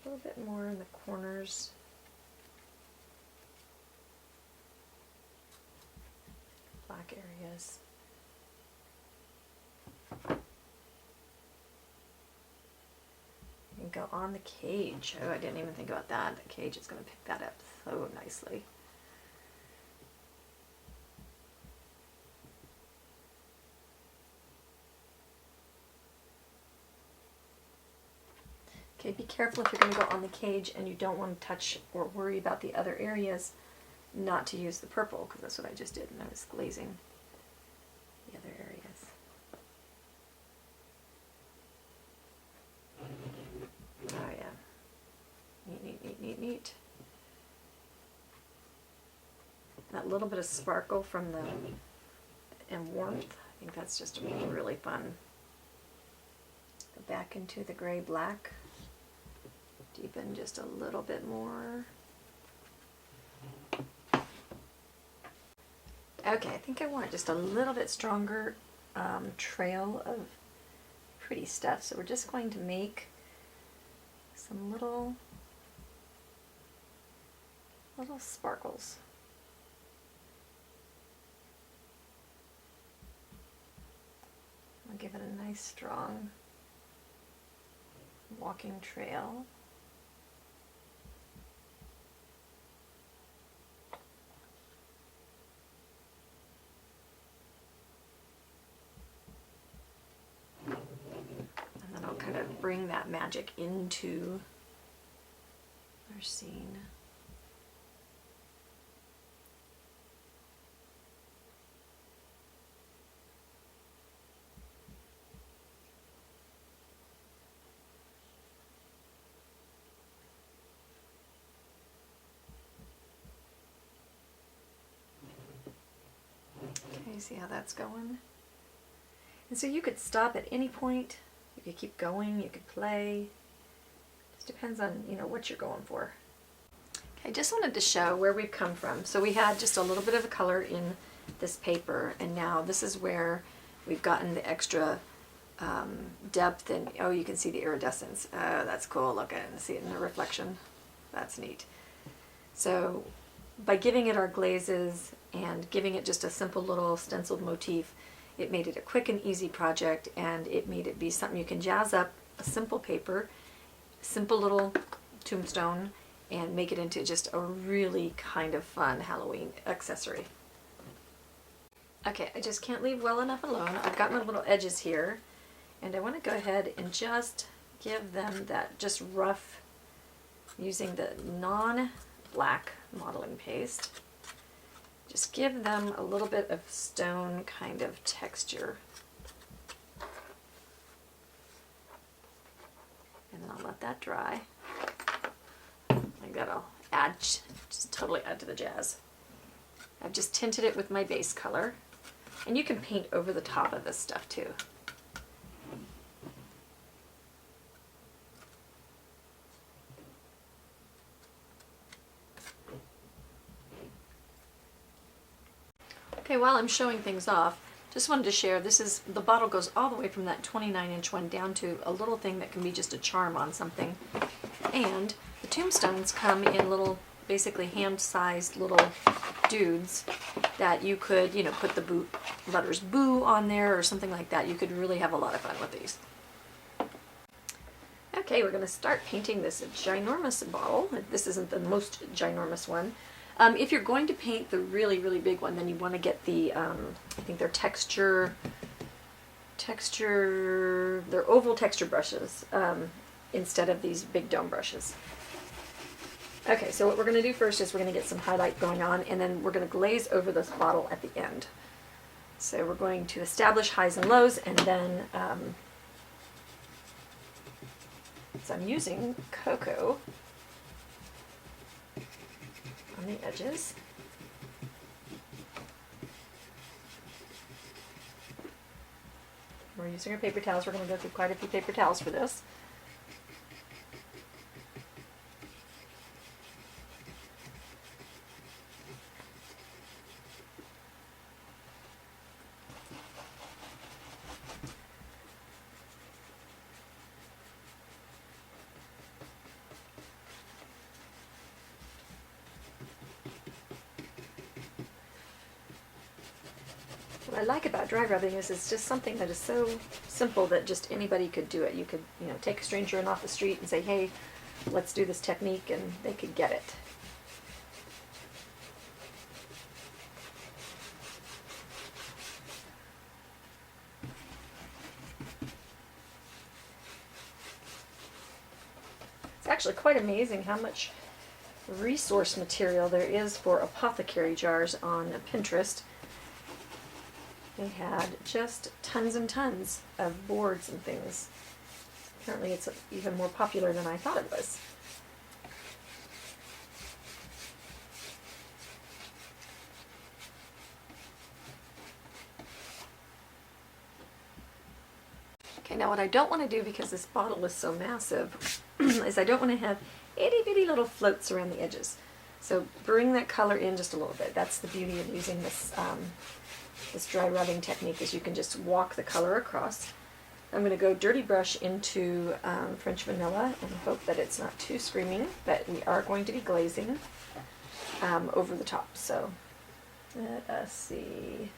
a little bit more in the corners. Black areas. And go on the cage. Oh, I didn't even think about that. The cage is going to pick that up so nicely. Okay, be careful if you're going to go on the cage and you don't want to touch or worry about the other areas, not to use the purple, because that's what I just did when I was glazing the other areas. Oh yeah. Neat, neat, neat, neat, neat. That little bit of sparkle from the, and warmth, I think that's just really fun. Go back into the gray black. Deepen just a little bit more. Okay, I think I want just a little bit stronger trail of pretty stuff. So we're just going to make some little sparkles. I'll give it a nice strong walking trail. And then I'll kind of bring that magic into our scene. Okay, see how that's going? And so you could stop at any point You could keep going, you could play. Just depends on, you know, what you're going for. Okay, I just wanted to show where we've come from. So we had just a little bit of a color in this paper, and now this is where we've gotten the extra depth, and oh, you can see the iridescence. Oh, that's cool. Look at it and see it in the reflection. That's neat. So by giving it our glazes and giving it just a simple little stenciled motif, it made it a quick and easy project, and it made it be something you can jazz up a simple paper, simple little tombstone, and make it into just a really kind of fun Halloween accessory. Okay, I just can't leave well enough alone. I've got my little edges here, and I want to go ahead and just give them that just rough, using the non-black modeling paste. Just give them a little bit of stone kind of texture. And then I'll let that dry. Like that'll add, just totally add to the jazz. I've just tinted it with my base color. And you can paint over the top of this stuff too. Okay, while I'm showing things off, just wanted to share, this is, the bottle goes all the way from that 29-inch one down to a little thing that can be just a charm on something. And the tombstones come in little, basically hand-sized little dudes that you could, you know, put the letters boo on there or something like that. You could really have a lot of fun with these. Okay, we're going to start painting this ginormous bottle. This isn't the most ginormous one. If you're going to paint the really, really big one, then you want to get the, I think they're they're oval texture brushes instead of these big dome brushes. Okay, so what we're going to do first is we're going to get some highlight going on, and then we're going to glaze over this bottle at the end. So we're going to establish highs and lows, and then, so I'm using cocoa on the edges. We're using our paper towels. We're going to go through quite a few paper towels for this. What I like about dry rubbing is it's just something that is so simple that just anybody could do it. You could, you know, take a stranger in off the street and say, hey, let's do this technique, and they could get it. It's actually quite amazing how much resource material there is for apothecary jars on Pinterest. They had just tons and tons of boards and things. Apparently it's even more popular than I thought it was. Okay, now what I don't want to do, because this bottle is so massive, is I don't want to have itty bitty little floats around the edges. So bring that color in just a little bit. That's the beauty of using this this dry rubbing technique, is you can just walk the color across. I'm going to go dirty brush into French vanilla and hope that it's not too screaming, but we are going to be glazing over the top. So let us see.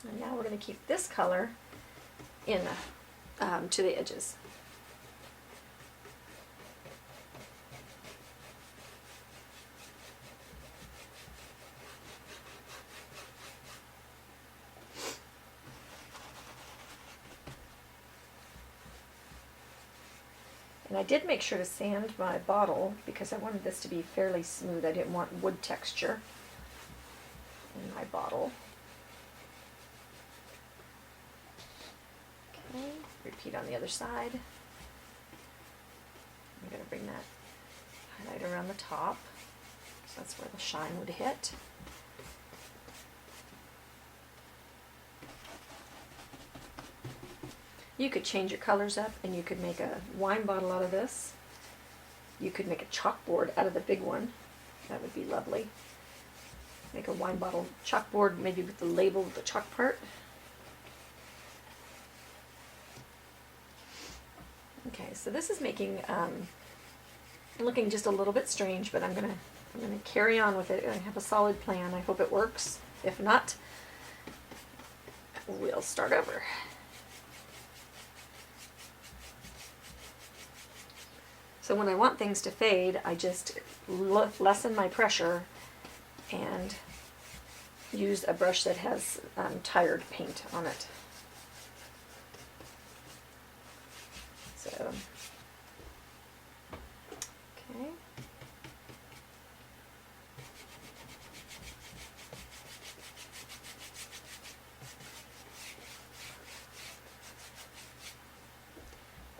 And now we're going to keep this color in to the edges. And I did make sure to sand my bottle because I wanted this to be fairly smooth. I didn't want wood texture in my bottle. Okay, repeat on the other side. I'm going to bring that highlight around the top, so that's where the shine would hit. You could change your colors up and you could make a wine bottle out of this. You could make a chalkboard out of the big one. That would be lovely. Make a wine bottle chalkboard, maybe with the label of the chalk part. Okay, so this is making, looking just a little bit strange, but I'm gonna carry on with it. I have a solid plan. I hope it works. If not, we'll start over. So when I want things to fade, I just lessen my pressure and use a brush that has tired paint on it. So, okay.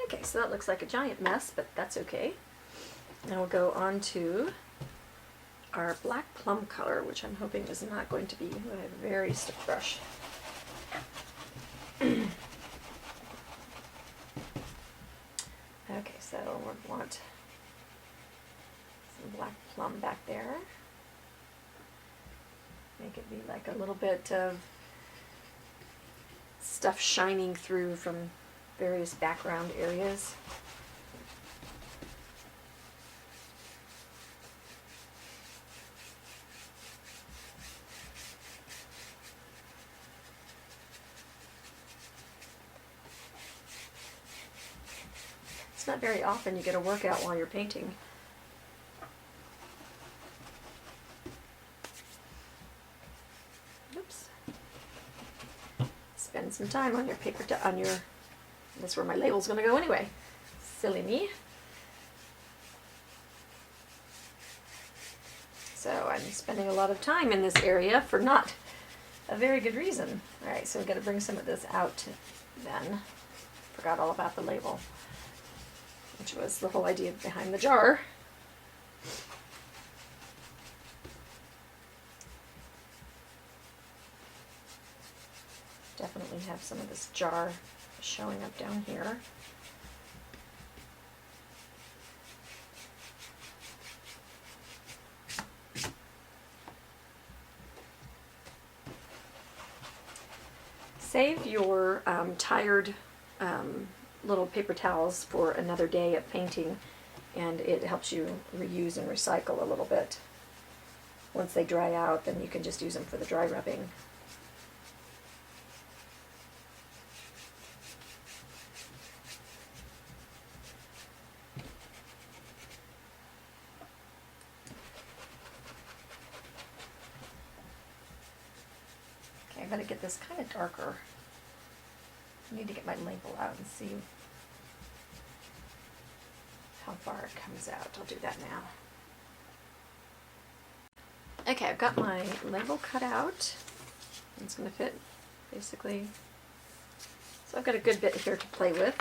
Okay, so that looks like a giant mess, but that's okay. Now we'll go on to our black plum color, which I'm hoping is not going to be a very stiff brush. Okay, so we want some black plum back there. Make it be like a little bit of stuff shining through from various background areas. It's not very often you get a workout while you're painting. Oops. Spend some time on your paper, on your, that's where my label's going to go anyway. Silly me. So I'm spending a lot of time in this area for not a very good reason. Alright, so we've got to bring some of this out then. Forgot all about the label, which was the whole idea behind the jar. Definitely have some of this jar showing up down here. Save your tired little paper towels for another day of painting, and it helps you reuse and recycle a little bit. Once they dry out, then you can just use them for the dry rubbing. Okay, I'm going to get this kind of darker. I need to get my label out and see how far it comes out. I'll do that now. Okay, I've got my label cut out. It's going to fit basically. So I've got a good bit here to play with.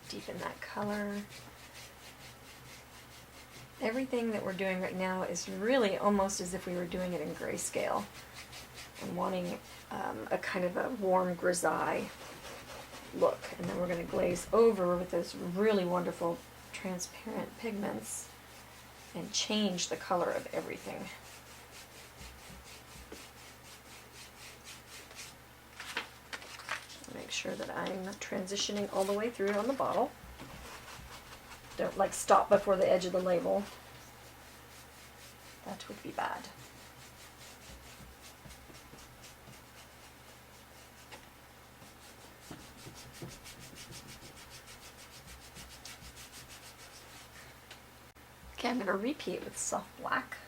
Deepen that color. Everything that we're doing right now is really almost as if we were doing it in grayscale. I'm wanting a kind of a warm grisaille look, and then we're going to glaze over with those really wonderful transparent pigments and change the color of everything. Make sure that I'm transitioning all the way through on the bottle. Don't like stop before the edge of the label. That would be bad. Okay, I'm going to repeat with soft black.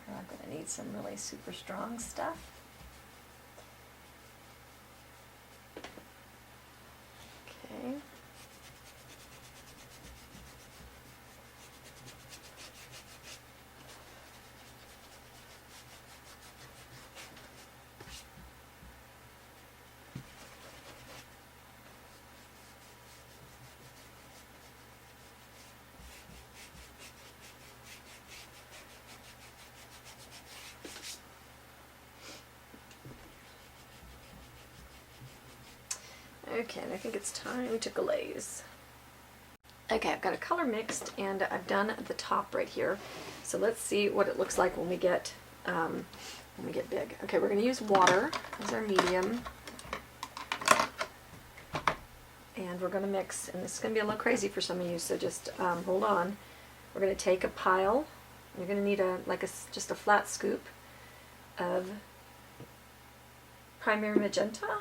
I'm going to need some really super strong stuff. Okay. Okay, and I think it's time to glaze. Okay, I've got a color mixed and I've done the top right here. So let's see what it looks like when we get big. Okay, we're going to use water as our medium. And we're going to mix, and this is going to be a little crazy for some of you, so just hold on. We're going to take a pile. You're going to need just a flat scoop of primary magenta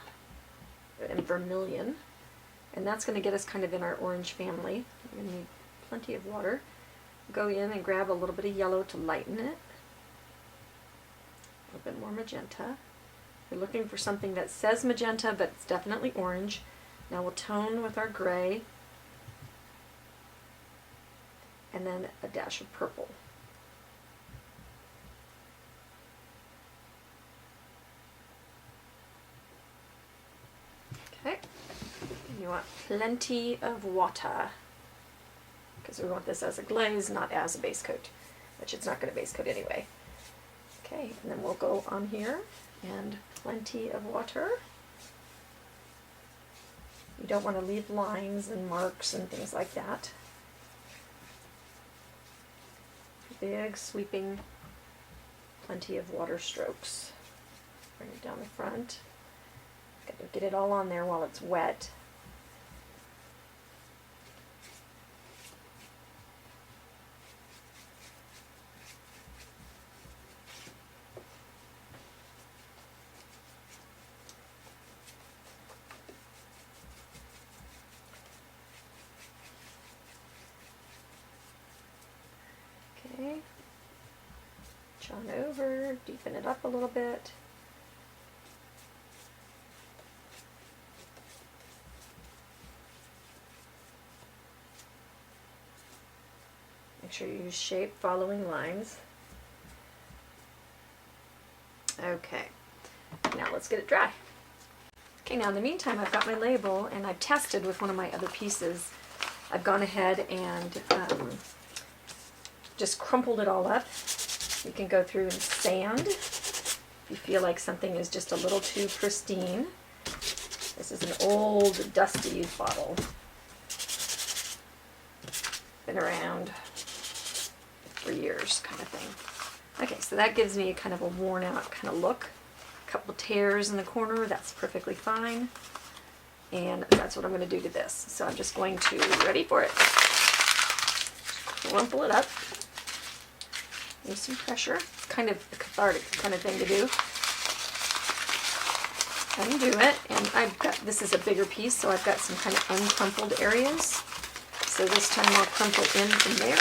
and vermilion, and that's going to get us kind of in our orange family. We're going to need plenty of water. Go in and grab a little bit of yellow to lighten it. A little bit more magenta. We're looking for something that says magenta, but it's definitely orange. Now we'll tone with our gray, and then a dash of purple. Okay, and you want plenty of water, because we want this as a glaze, not as a base coat, which it's not going to base coat anyway. Okay, and then we'll go on here, and plenty of water. You don't want to leave lines and marks and things like that. Big, sweeping, plenty of water strokes. Bring it down the front. Got to get it all on there while it's wet. Okay, churn over, deepen it up a little bit. Make sure you use shape following lines. Okay, now let's get it dry. Okay, now in the meantime I've got my label and I've tested with one of my other pieces. I've gone ahead and just crumpled it all up. You can go through and sand if you feel like something is just a little too pristine. This is an old, dusty bottle. Been around for years, kind of thing. Okay, so that gives me kind of a worn out kind of look. A couple tears in the corner, that's perfectly fine. And that's what I'm going to do to this. So I'm just going to, ready for it, crumple it up. Use some pressure, kind of a cathartic kind of thing to do. Undo it, and I've got, this is a bigger piece, so I've got some kind of uncrumpled areas. So this time I'll crumple in from there.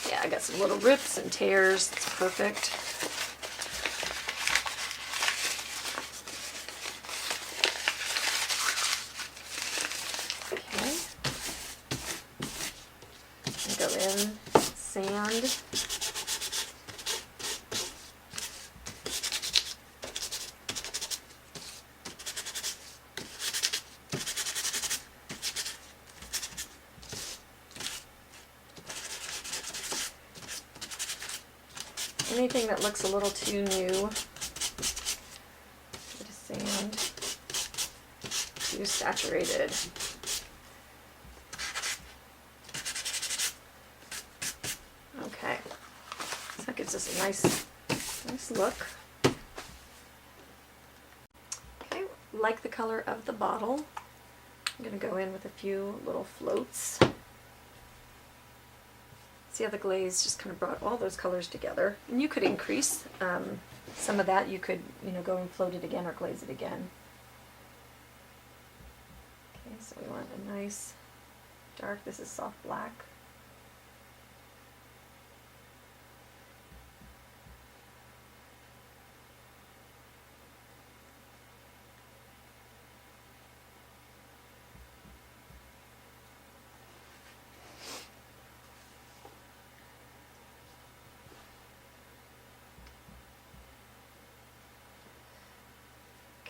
Yeah, I got some little rips and tears, it's perfect. Sand. Anything that looks a little too new, bit of sand, too saturated. Okay, so that gives us a nice look. Okay, like the color of the bottle, I'm going to go in with a few little floats. See how the glaze just kind of brought all those colors together. And you could increase some of that. You could, go and float it again or glaze it again. Okay, so we want a nice dark, this is soft black.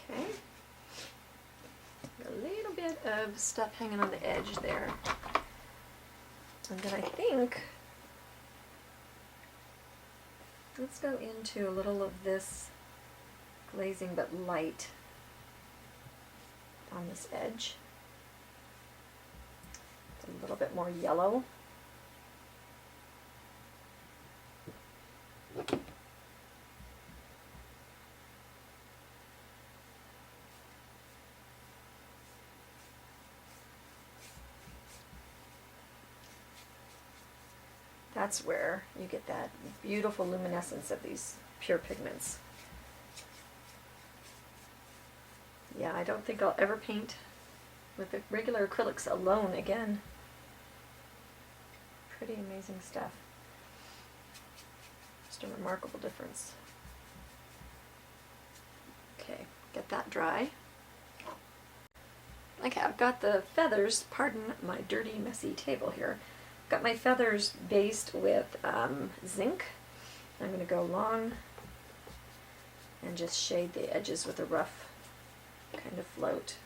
Okay, a little bit of stuff hanging on the edge there. And then I think Let's go into a little of this glazing but light on this edge. It's a little bit more yellow. That's where you get that beautiful luminescence of these pure pigments. Yeah, I don't think I'll ever paint with the regular acrylics alone again. Pretty amazing stuff. Just a remarkable difference. Okay, get that dry. Okay, I've got the feathers, pardon my dirty, messy table here. Got my feathers based with zinc. I'm going to go along and just shade the edges with a rough kind of float.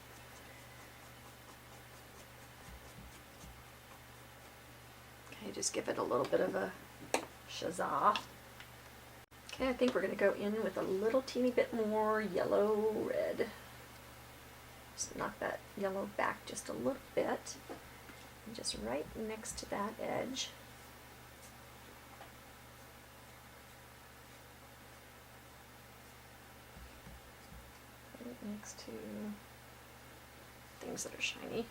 Okay, just give it a little bit of a shazah. Okay, I think we're going to go in with a little teeny bit more yellow red. Just knock that yellow back just a little bit. Just right next to that edge. Right next to things that are shiny.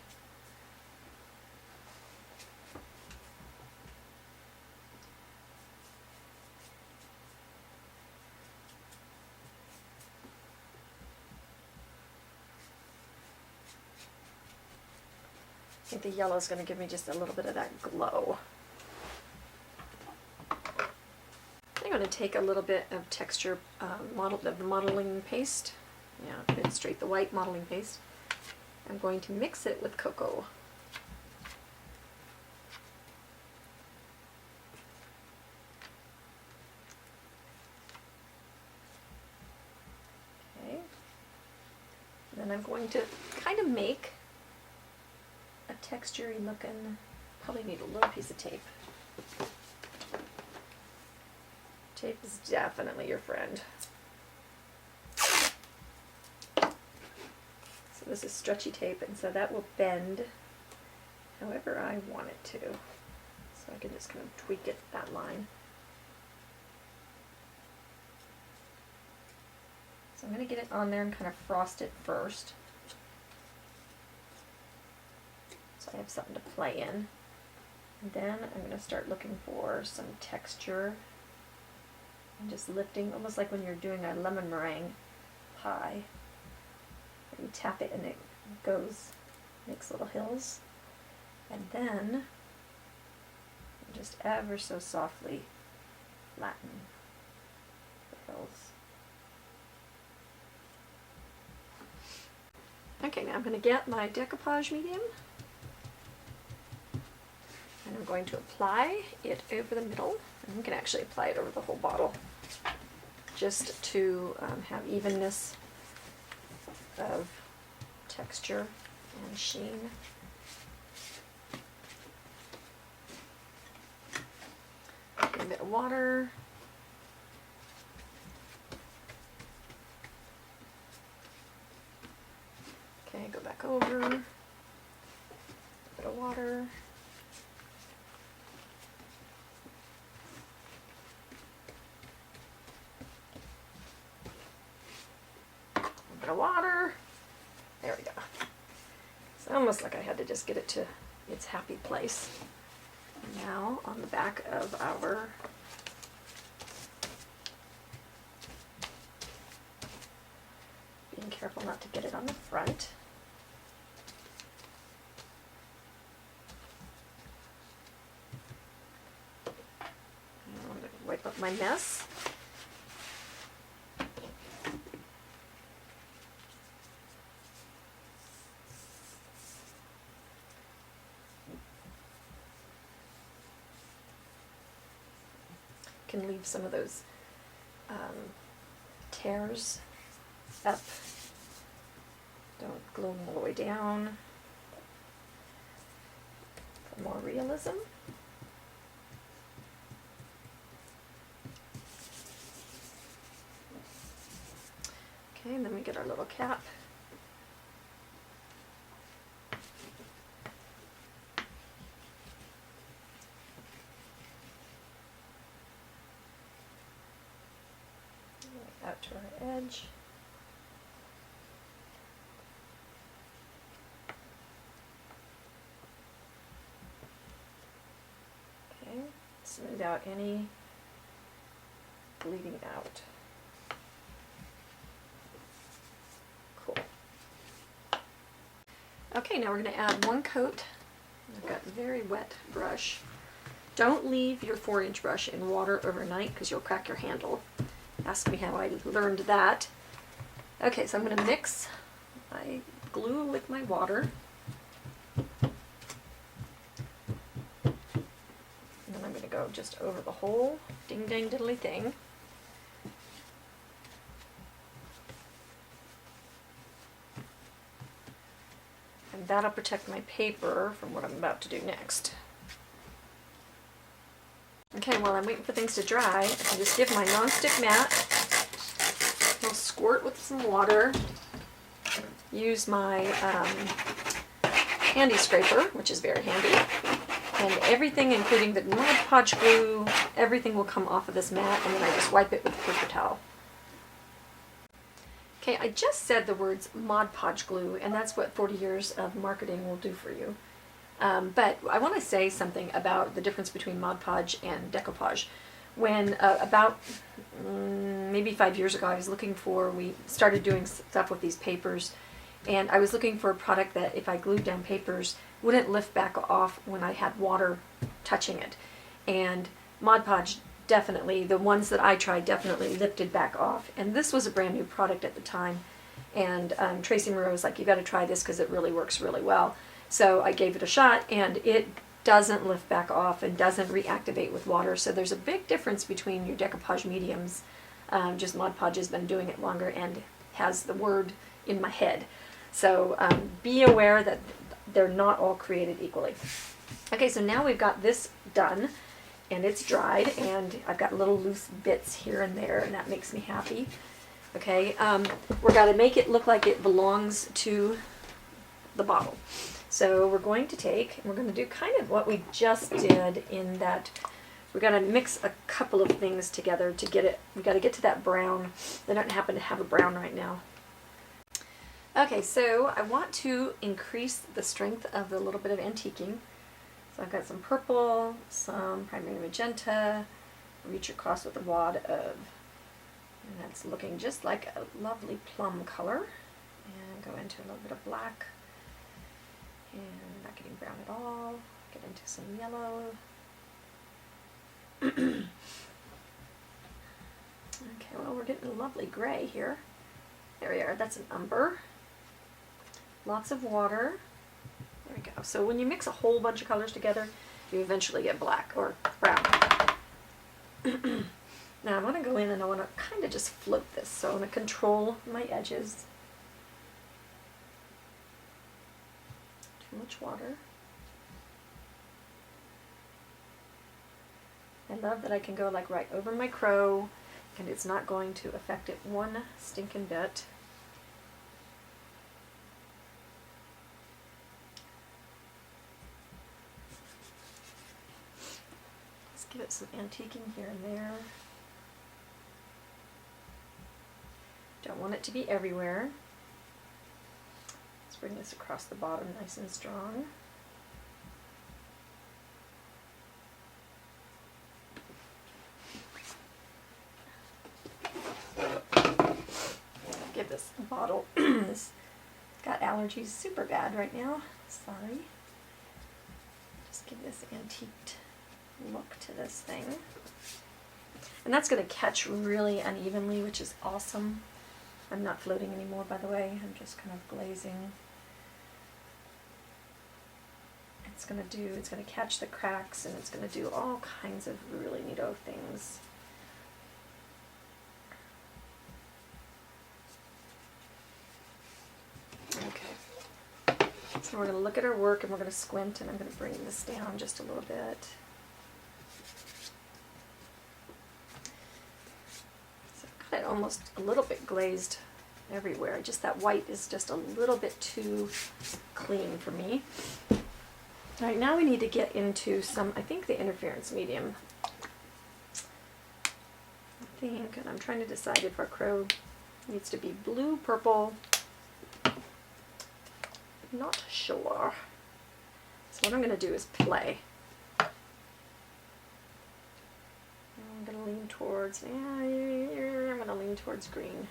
I think the yellow is going to give me just a little bit of that glow. I'm going to take a little bit of texture of the modeling paste. Yeah, it's straight the white modeling paste. I'm going to mix it with cocoa. Okay. Then I'm going to kind of make a textury looking, probably need a little piece of tape. Tape is definitely your friend. So this is stretchy tape, and so that will bend however I want it to. So I can just kind of tweak it that line. So I'm going to get it on there and kind of frost it first. So I have something to play in. And then I'm going to start looking for some texture and just lifting, almost like when you're doing a lemon meringue pie. You tap it and it goes, makes little hills. And then just ever so softly flatten the hills. Okay, now I'm going to get my decoupage medium. And I'm going to apply it over the middle. And you can actually apply it over the whole bottle, just to have evenness of texture and sheen. A bit of water. Okay, go back over. A bit of water. Water. There we go. It's almost like I had to just get it to its happy place. Now on the back of our being careful not to get it on the front. I'm going to wipe up my mess. Can leave some of those tears up. Don't glue them all the way down for more realism. Okay, and then we get our little cap. Out to our edge. Okay, smooth out any bleeding out. Cool. Okay, now we're going to add one coat. I've got a very wet brush. Don't leave your 4-inch brush in water overnight because you'll crack your handle. Ask me how I learned that. Okay, so I'm going to mix my glue with my water. And then I'm going to go just over the whole ding dang diddly thing. And that'll protect my paper from what I'm about to do next. Okay, while I'm waiting for things to dry, I can just give my nonstick mat a little squirt with some water. Use my handy scraper, which is very handy. And everything, including the Mod Podge glue, everything will come off of this mat, and then I just wipe it with a paper towel. Okay, I just said the words Mod Podge glue, and that's what 40 years of marketing will do for you. But I want to say something about the difference between Mod Podge and decoupage. When about maybe 5 years ago, I was looking for, we started doing stuff with these papers, and I was looking for a product that if I glued down papers wouldn't lift back off when I had water touching it. And Mod Podge definitely, the ones that I tried definitely lifted back off. And this was a brand new product at the time, and Tracy Moreau was like, you got to try this because it really works really well. So I gave it a shot, and it doesn't lift back off and doesn't reactivate with water. So there's a big difference between your decoupage mediums. Just Mod Podge has been doing it longer and has the word in my head. So be aware that they're not all created equally. Okay, so now we've got this done, and it's dried, and I've got little loose bits here and there, and that makes me happy. Okay, we're going to make it look like it belongs to the bottle. So we're going to take, and we're going to do kind of what we just did in that we're going to mix a couple of things together to get it, we got to get to that brown. They don't happen to have a brown right now. Okay, so I want to increase the strength of the little bit of antiquing. So I've got some purple, some primary magenta, reach across with a wad of, and that's looking just like a lovely plum color. And go into a little bit of black. And not getting brown at all. Get into some yellow. Okay, well, we're getting a lovely gray here. There we are, that's an umber. Lots of water. There we go. So when you mix a whole bunch of colors together, you eventually get black or brown. Now I want to go in and I want to kind of just float this. So I want to control my edges. Too much water. I love that I can go like right over my crow, and it's not going to affect it one stinking bit. Let's give it some antiquing here and there. Don't want it to be everywhere. Let's bring this across the bottom nice and strong. Give this bottle, this got allergies super bad right now, sorry. Just give this antiqued look to this thing. And that's going to catch really unevenly, which is awesome. I'm not floating anymore, by the way. I'm just kind of glazing. It's going to catch the cracks, and it's going to do all kinds of really neato things. Okay. So we're going to look at our work, and we're going to squint, and I'm going to bring this down just a little bit. So I've got it almost a little bit glazed everywhere. Just that white is just a little bit too clean for me. All right, now we need to get into some, I think, the interference medium. I think, and I'm trying to decide if our crow needs to be blue, purple. Not sure. So what I'm going to do is play. I'm going to lean towards, I'm going to lean towards green.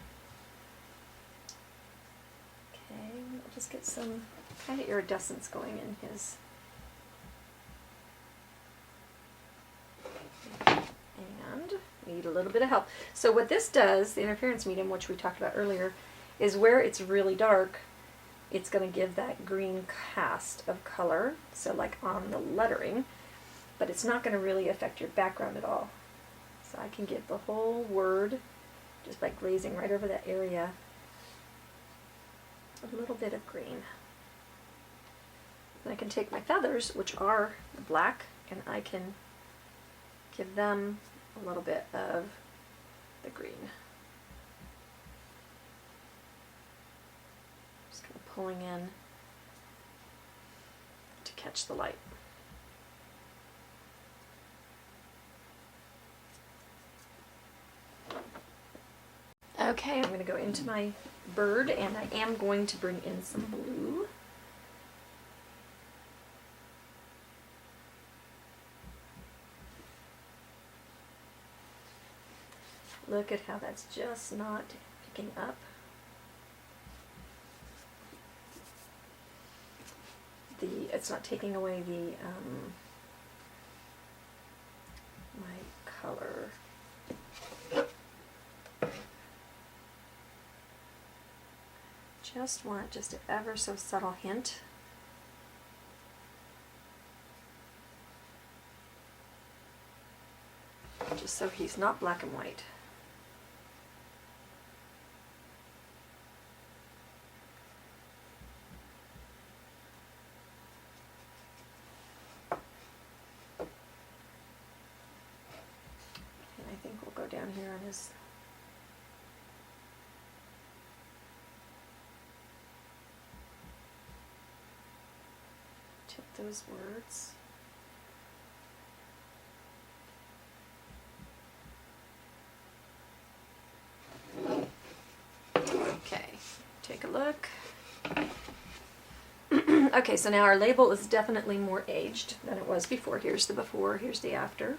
Okay, I'll just get some kind of iridescence going in his. And need a little bit of help. So what this does, the interference medium, which we talked about earlier, is where it's really dark, it's going to give that green cast of color, so like on the lettering, but it's not going to really affect your background at all. So I can give the whole word, just by glazing right over that area, a little bit of green. And I can take my feathers, which are black, and I can give them a little bit of the green. Just kind of pulling in to catch the light. Okay, I'm going to go into my bird, and I am going to bring in some blue. Look at how that's just not picking up. It's not taking away the my color. Just want just an ever so subtle hint. Just so he's not black and white. And I think we'll go down here on his tip those words. Okay, take a look. Okay, so now our label is definitely more aged than it was before. Here's the before, here's the after.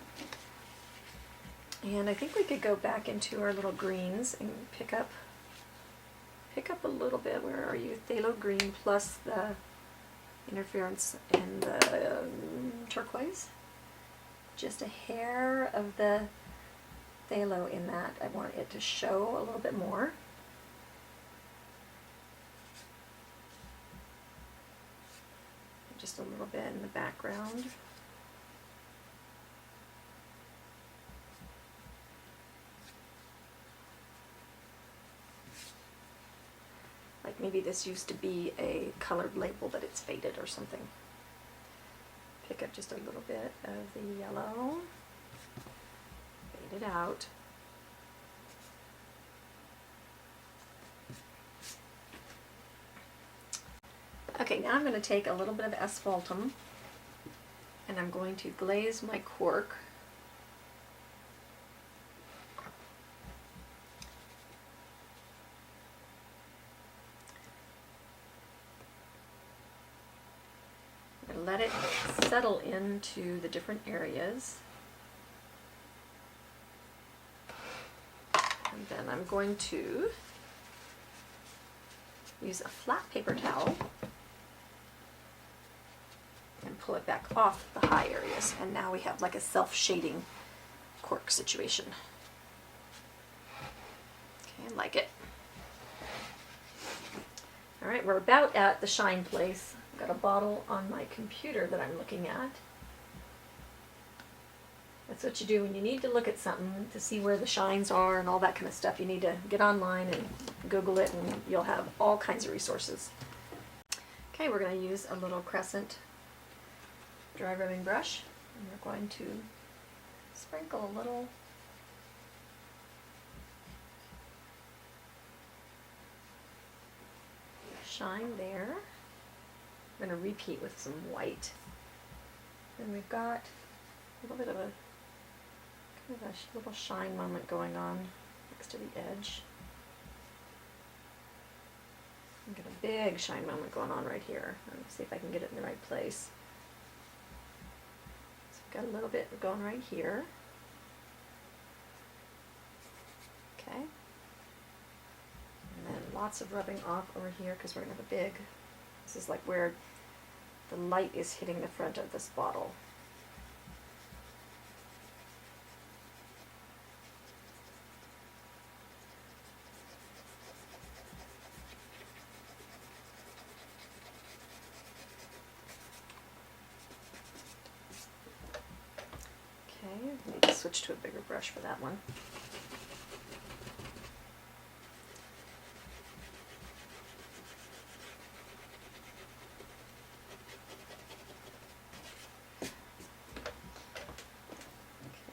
And I think we could go back into our little greens and pick up a little bit. Where are you? Phthalo green plus the interference and the turquoise. Just a hair of the phthalo in that. I want it to show a little bit more. Just a little bit in the background. Like maybe this used to be a colored label, but it's faded or something. Pick up just a little bit of the yellow, fade it out. Okay, now I'm going to take a little bit of asphaltum and I'm going to glaze my cork. I'm going to let it settle into the different areas. And then I'm going to use a flat paper towel and pull it back off the high areas. And now we have like a self-shading cork situation. Okay, I like it. All right, we're about at the shine place. I've got a bottle on my computer that I'm looking at. That's what you do when you need to look at something to see where the shines are and all that kind of stuff. You need to get online and Google it, and you'll have all kinds of resources. Okay, we're going to use a little crescent dry rubbing brush, and we're going to sprinkle a little shine there. I'm going to repeat with some white. And we've got a little bit of a kind of a little shine moment going on next to the edge. I've got a big shine moment going on right here. Let's see if I can get it in the right place. So I've got a little bit going right here. Okay. And then lots of rubbing off over here because we're going to have a big, this is like where the light is hitting the front of this bottle. Okay, I need to switch to a bigger brush for that one.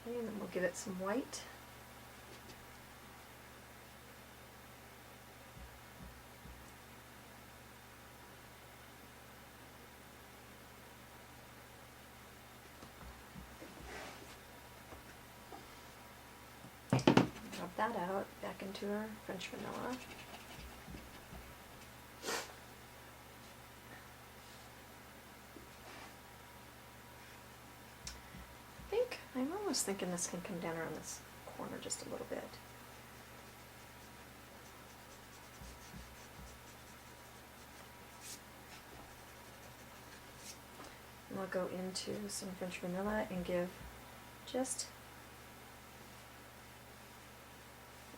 Okay, and then we'll give it some white. Rub that out back into our French vanilla. I'm almost thinking this can come down around this corner just a little bit. And I'll go into some French vanilla and give just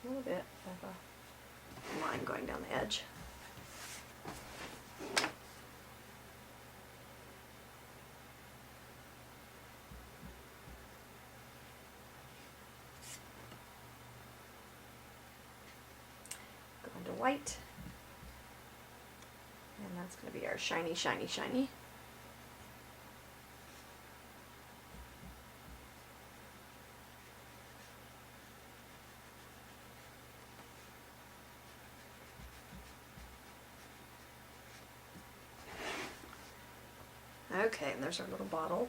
a little bit of a line going down the edge. Go into white. And that's going to be our shiny, shiny, shiny. Okay, and there's our little bottle.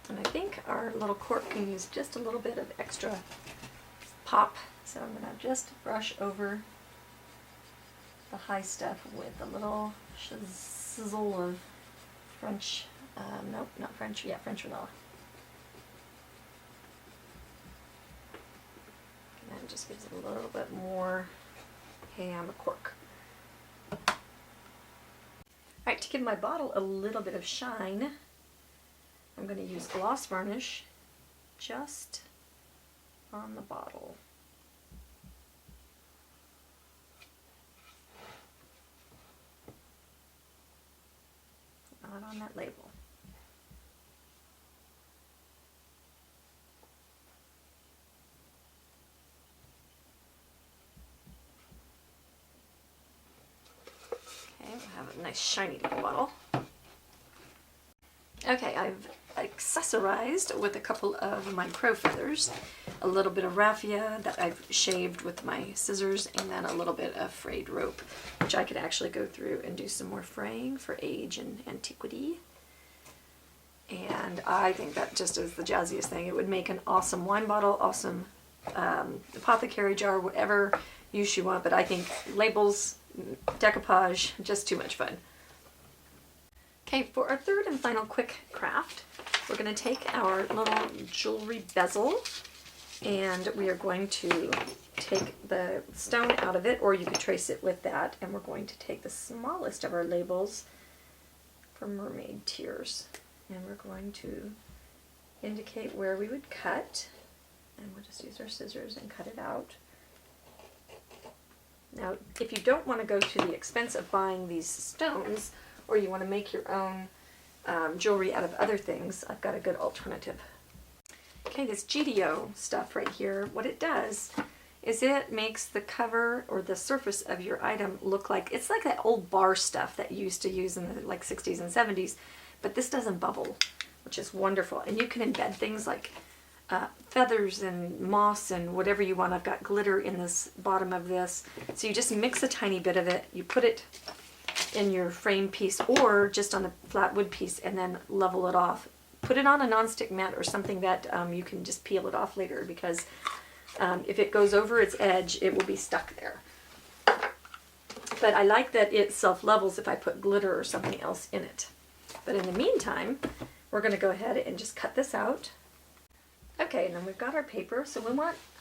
And I think our little cork can use just a little bit of extra pop. So I'm going to just brush over the high stuff with a little sizzle of French, nope, not French, yeah, French vanilla. And then just gives it a little bit more, hey, I'm a cork. Alright, to give my bottle a little bit of shine, I'm going to use gloss varnish just on the bottle. Not on that label. Okay, we'll have a nice shiny little bottle. Okay, I've accessorized with a couple of my crow feathers, a little bit of raffia that I've shaved with my scissors, and then a little bit of frayed rope, which I could actually go through and do some more fraying for age and antiquity. And I think that just is the jazziest thing. It would make an awesome wine bottle, awesome apothecary jar, whatever use you want, but I think labels, decoupage, just too much fun. Okay, for our third and final quick craft, we're going to take our little jewelry bezel and we are going to take the stone out of it, or you could trace it with that, and we're going to take the smallest of our labels for mermaid tears, and we're going to indicate where we would cut, and we'll just use our scissors and cut it out. Now, if you don't want to go to the expense of buying these stones, or you want to make your own jewelry out of other things, I've got a good alternative. Okay, this GDO stuff right here, what it does is it makes the cover or the surface of your item look like, it's like that old bar stuff that you used to use in the like 60s and 70s, but this doesn't bubble, which is wonderful. And you can embed things like feathers and moss and whatever you want. I've got glitter in this bottom of this. So you just mix a tiny bit of it, you put it in your frame piece or just on a flat wood piece and then level it off. Put it on a nonstick mat or something that you can just peel it off later, because if it goes over its edge, it will be stuck there. But I like that it self-levels if I put glitter or something else in it. But in the meantime, we're going to go ahead and just cut this out. Okay, and then we've got our paper. So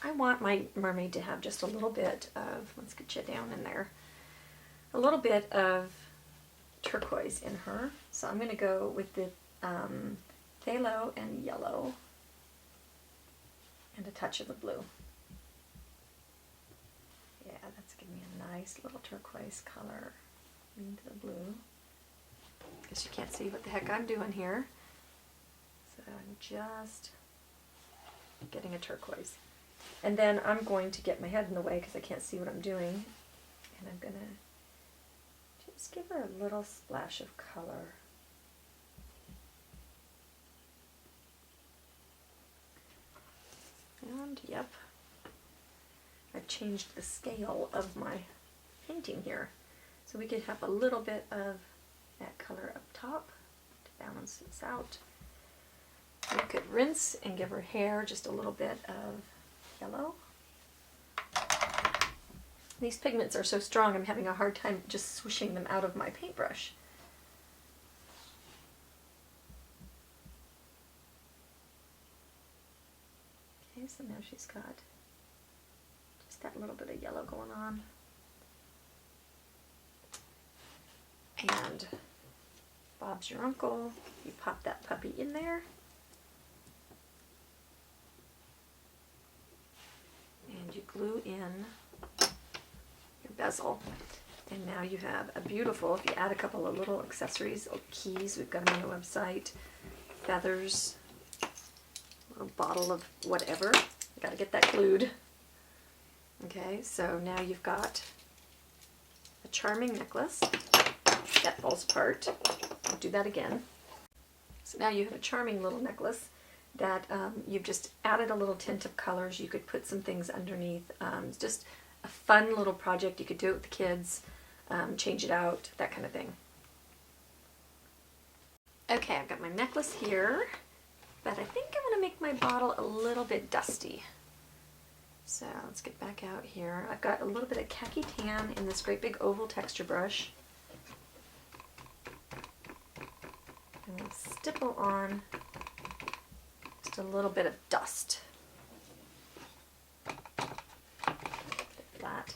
I want my mermaid to have just a little bit of, let's get you down in there, a little bit of turquoise in her. So I'm going to go with the phthalo and yellow and a touch of the blue. Yeah, that's giving me a nice little turquoise color into the blue. Guess you can't see what the heck I'm doing here. So I'm just getting a turquoise. And then I'm going to get my head in the way because I can't see what I'm doing. And I'm going to just give her a little splash of color. And yep, I've changed the scale of my painting here. So we could have a little bit of that color up top to balance this out. We could rinse and give her hair just a little bit of yellow. These pigments are so strong, I'm having a hard time just swishing them out of my paintbrush. Okay, so now she's got just that little bit of yellow going on. And Bob's your uncle. You pop that puppy in there. And you glue in your bezel. And now you have a beautiful, if you add a couple of little accessories, or keys, we've got them on the website, feathers, a little bottle of whatever. You gotta get that glued. Okay, so now you've got a charming necklace. That falls apart. I'll do that again. So now you have a charming little necklace that you've just added a little tint of colors. You could put some things underneath. It's just a fun little project. You could do it with the kids, change it out, that kind of thing. Okay, I've got my necklace here, but I think I'm going to make my bottle a little bit dusty. So let's get back out here. I've got a little bit of khaki tan in this great big oval texture brush. I'm going to stipple on just a little bit of dust. Flat.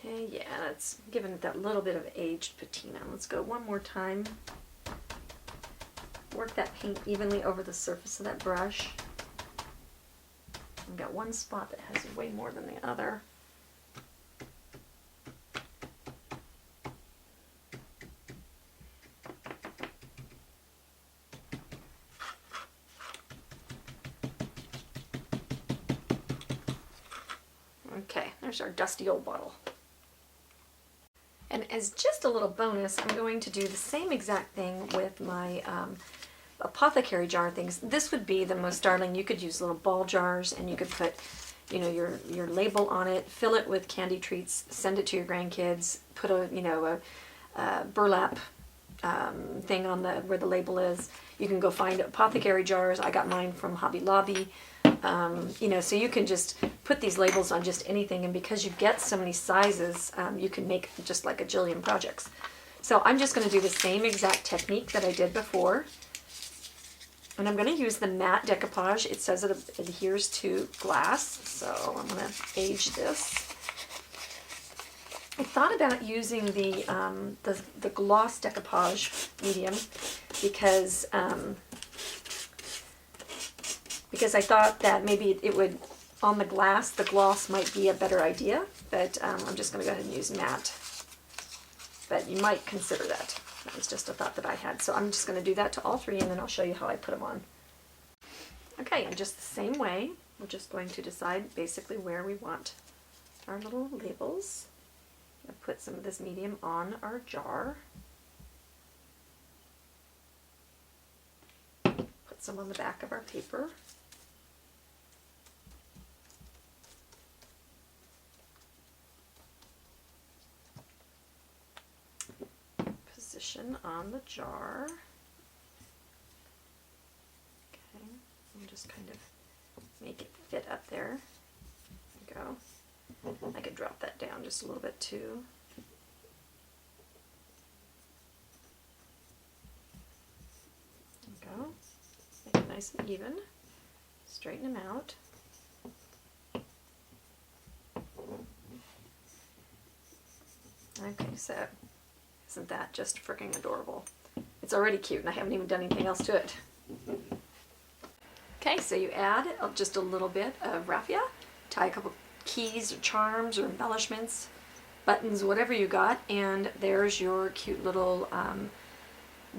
Okay, yeah, that's giving it that little bit of aged patina. Let's go one more time. Work that paint evenly over the surface of that brush. I've got one spot that has way more than the other. Okay, there's our dusty old bottle. And as just a little bonus, I'm going to do the same exact thing with my apothecary jar things. This would be the most darling. You could use little ball jars and you could put, you know, your label on it, fill it with candy treats, send it to your grandkids, put a, you know, a burlap thing on the where the label is. You can go find apothecary jars. I got mine from Hobby Lobby. You know, so you can just put these labels on just anything, and because you get so many sizes, you can make just like a jillion projects. So I'm just going to do the same exact technique that I did before, and I'm going to use the matte decoupage. It says it adheres to glass, so I'm going to age this. I thought about using the gloss decoupage medium because I thought that maybe it would, on the glass, the gloss might be a better idea, but I'm just going to go ahead and use matte. But you might consider that. That was just a thought that I had. So I'm just going to do that to all three, and then I'll show you how I put them on. Okay, and just the same way, we're just going to decide basically where we want our little labels. I'll put some of this medium on our jar. Put some on the back of our paper. Position on the jar. Okay, and just kind of make it fit up there. There we go. I could drop that down just a little bit too. There we go. Make it nice and even. Straighten them out. Okay, so isn't that just freaking adorable? It's already cute and I haven't even done anything else to it. Okay, so you add just a little bit of raffia, tie a couple keys or charms or embellishments, buttons, whatever you got, and there's your cute little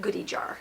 goodie jar.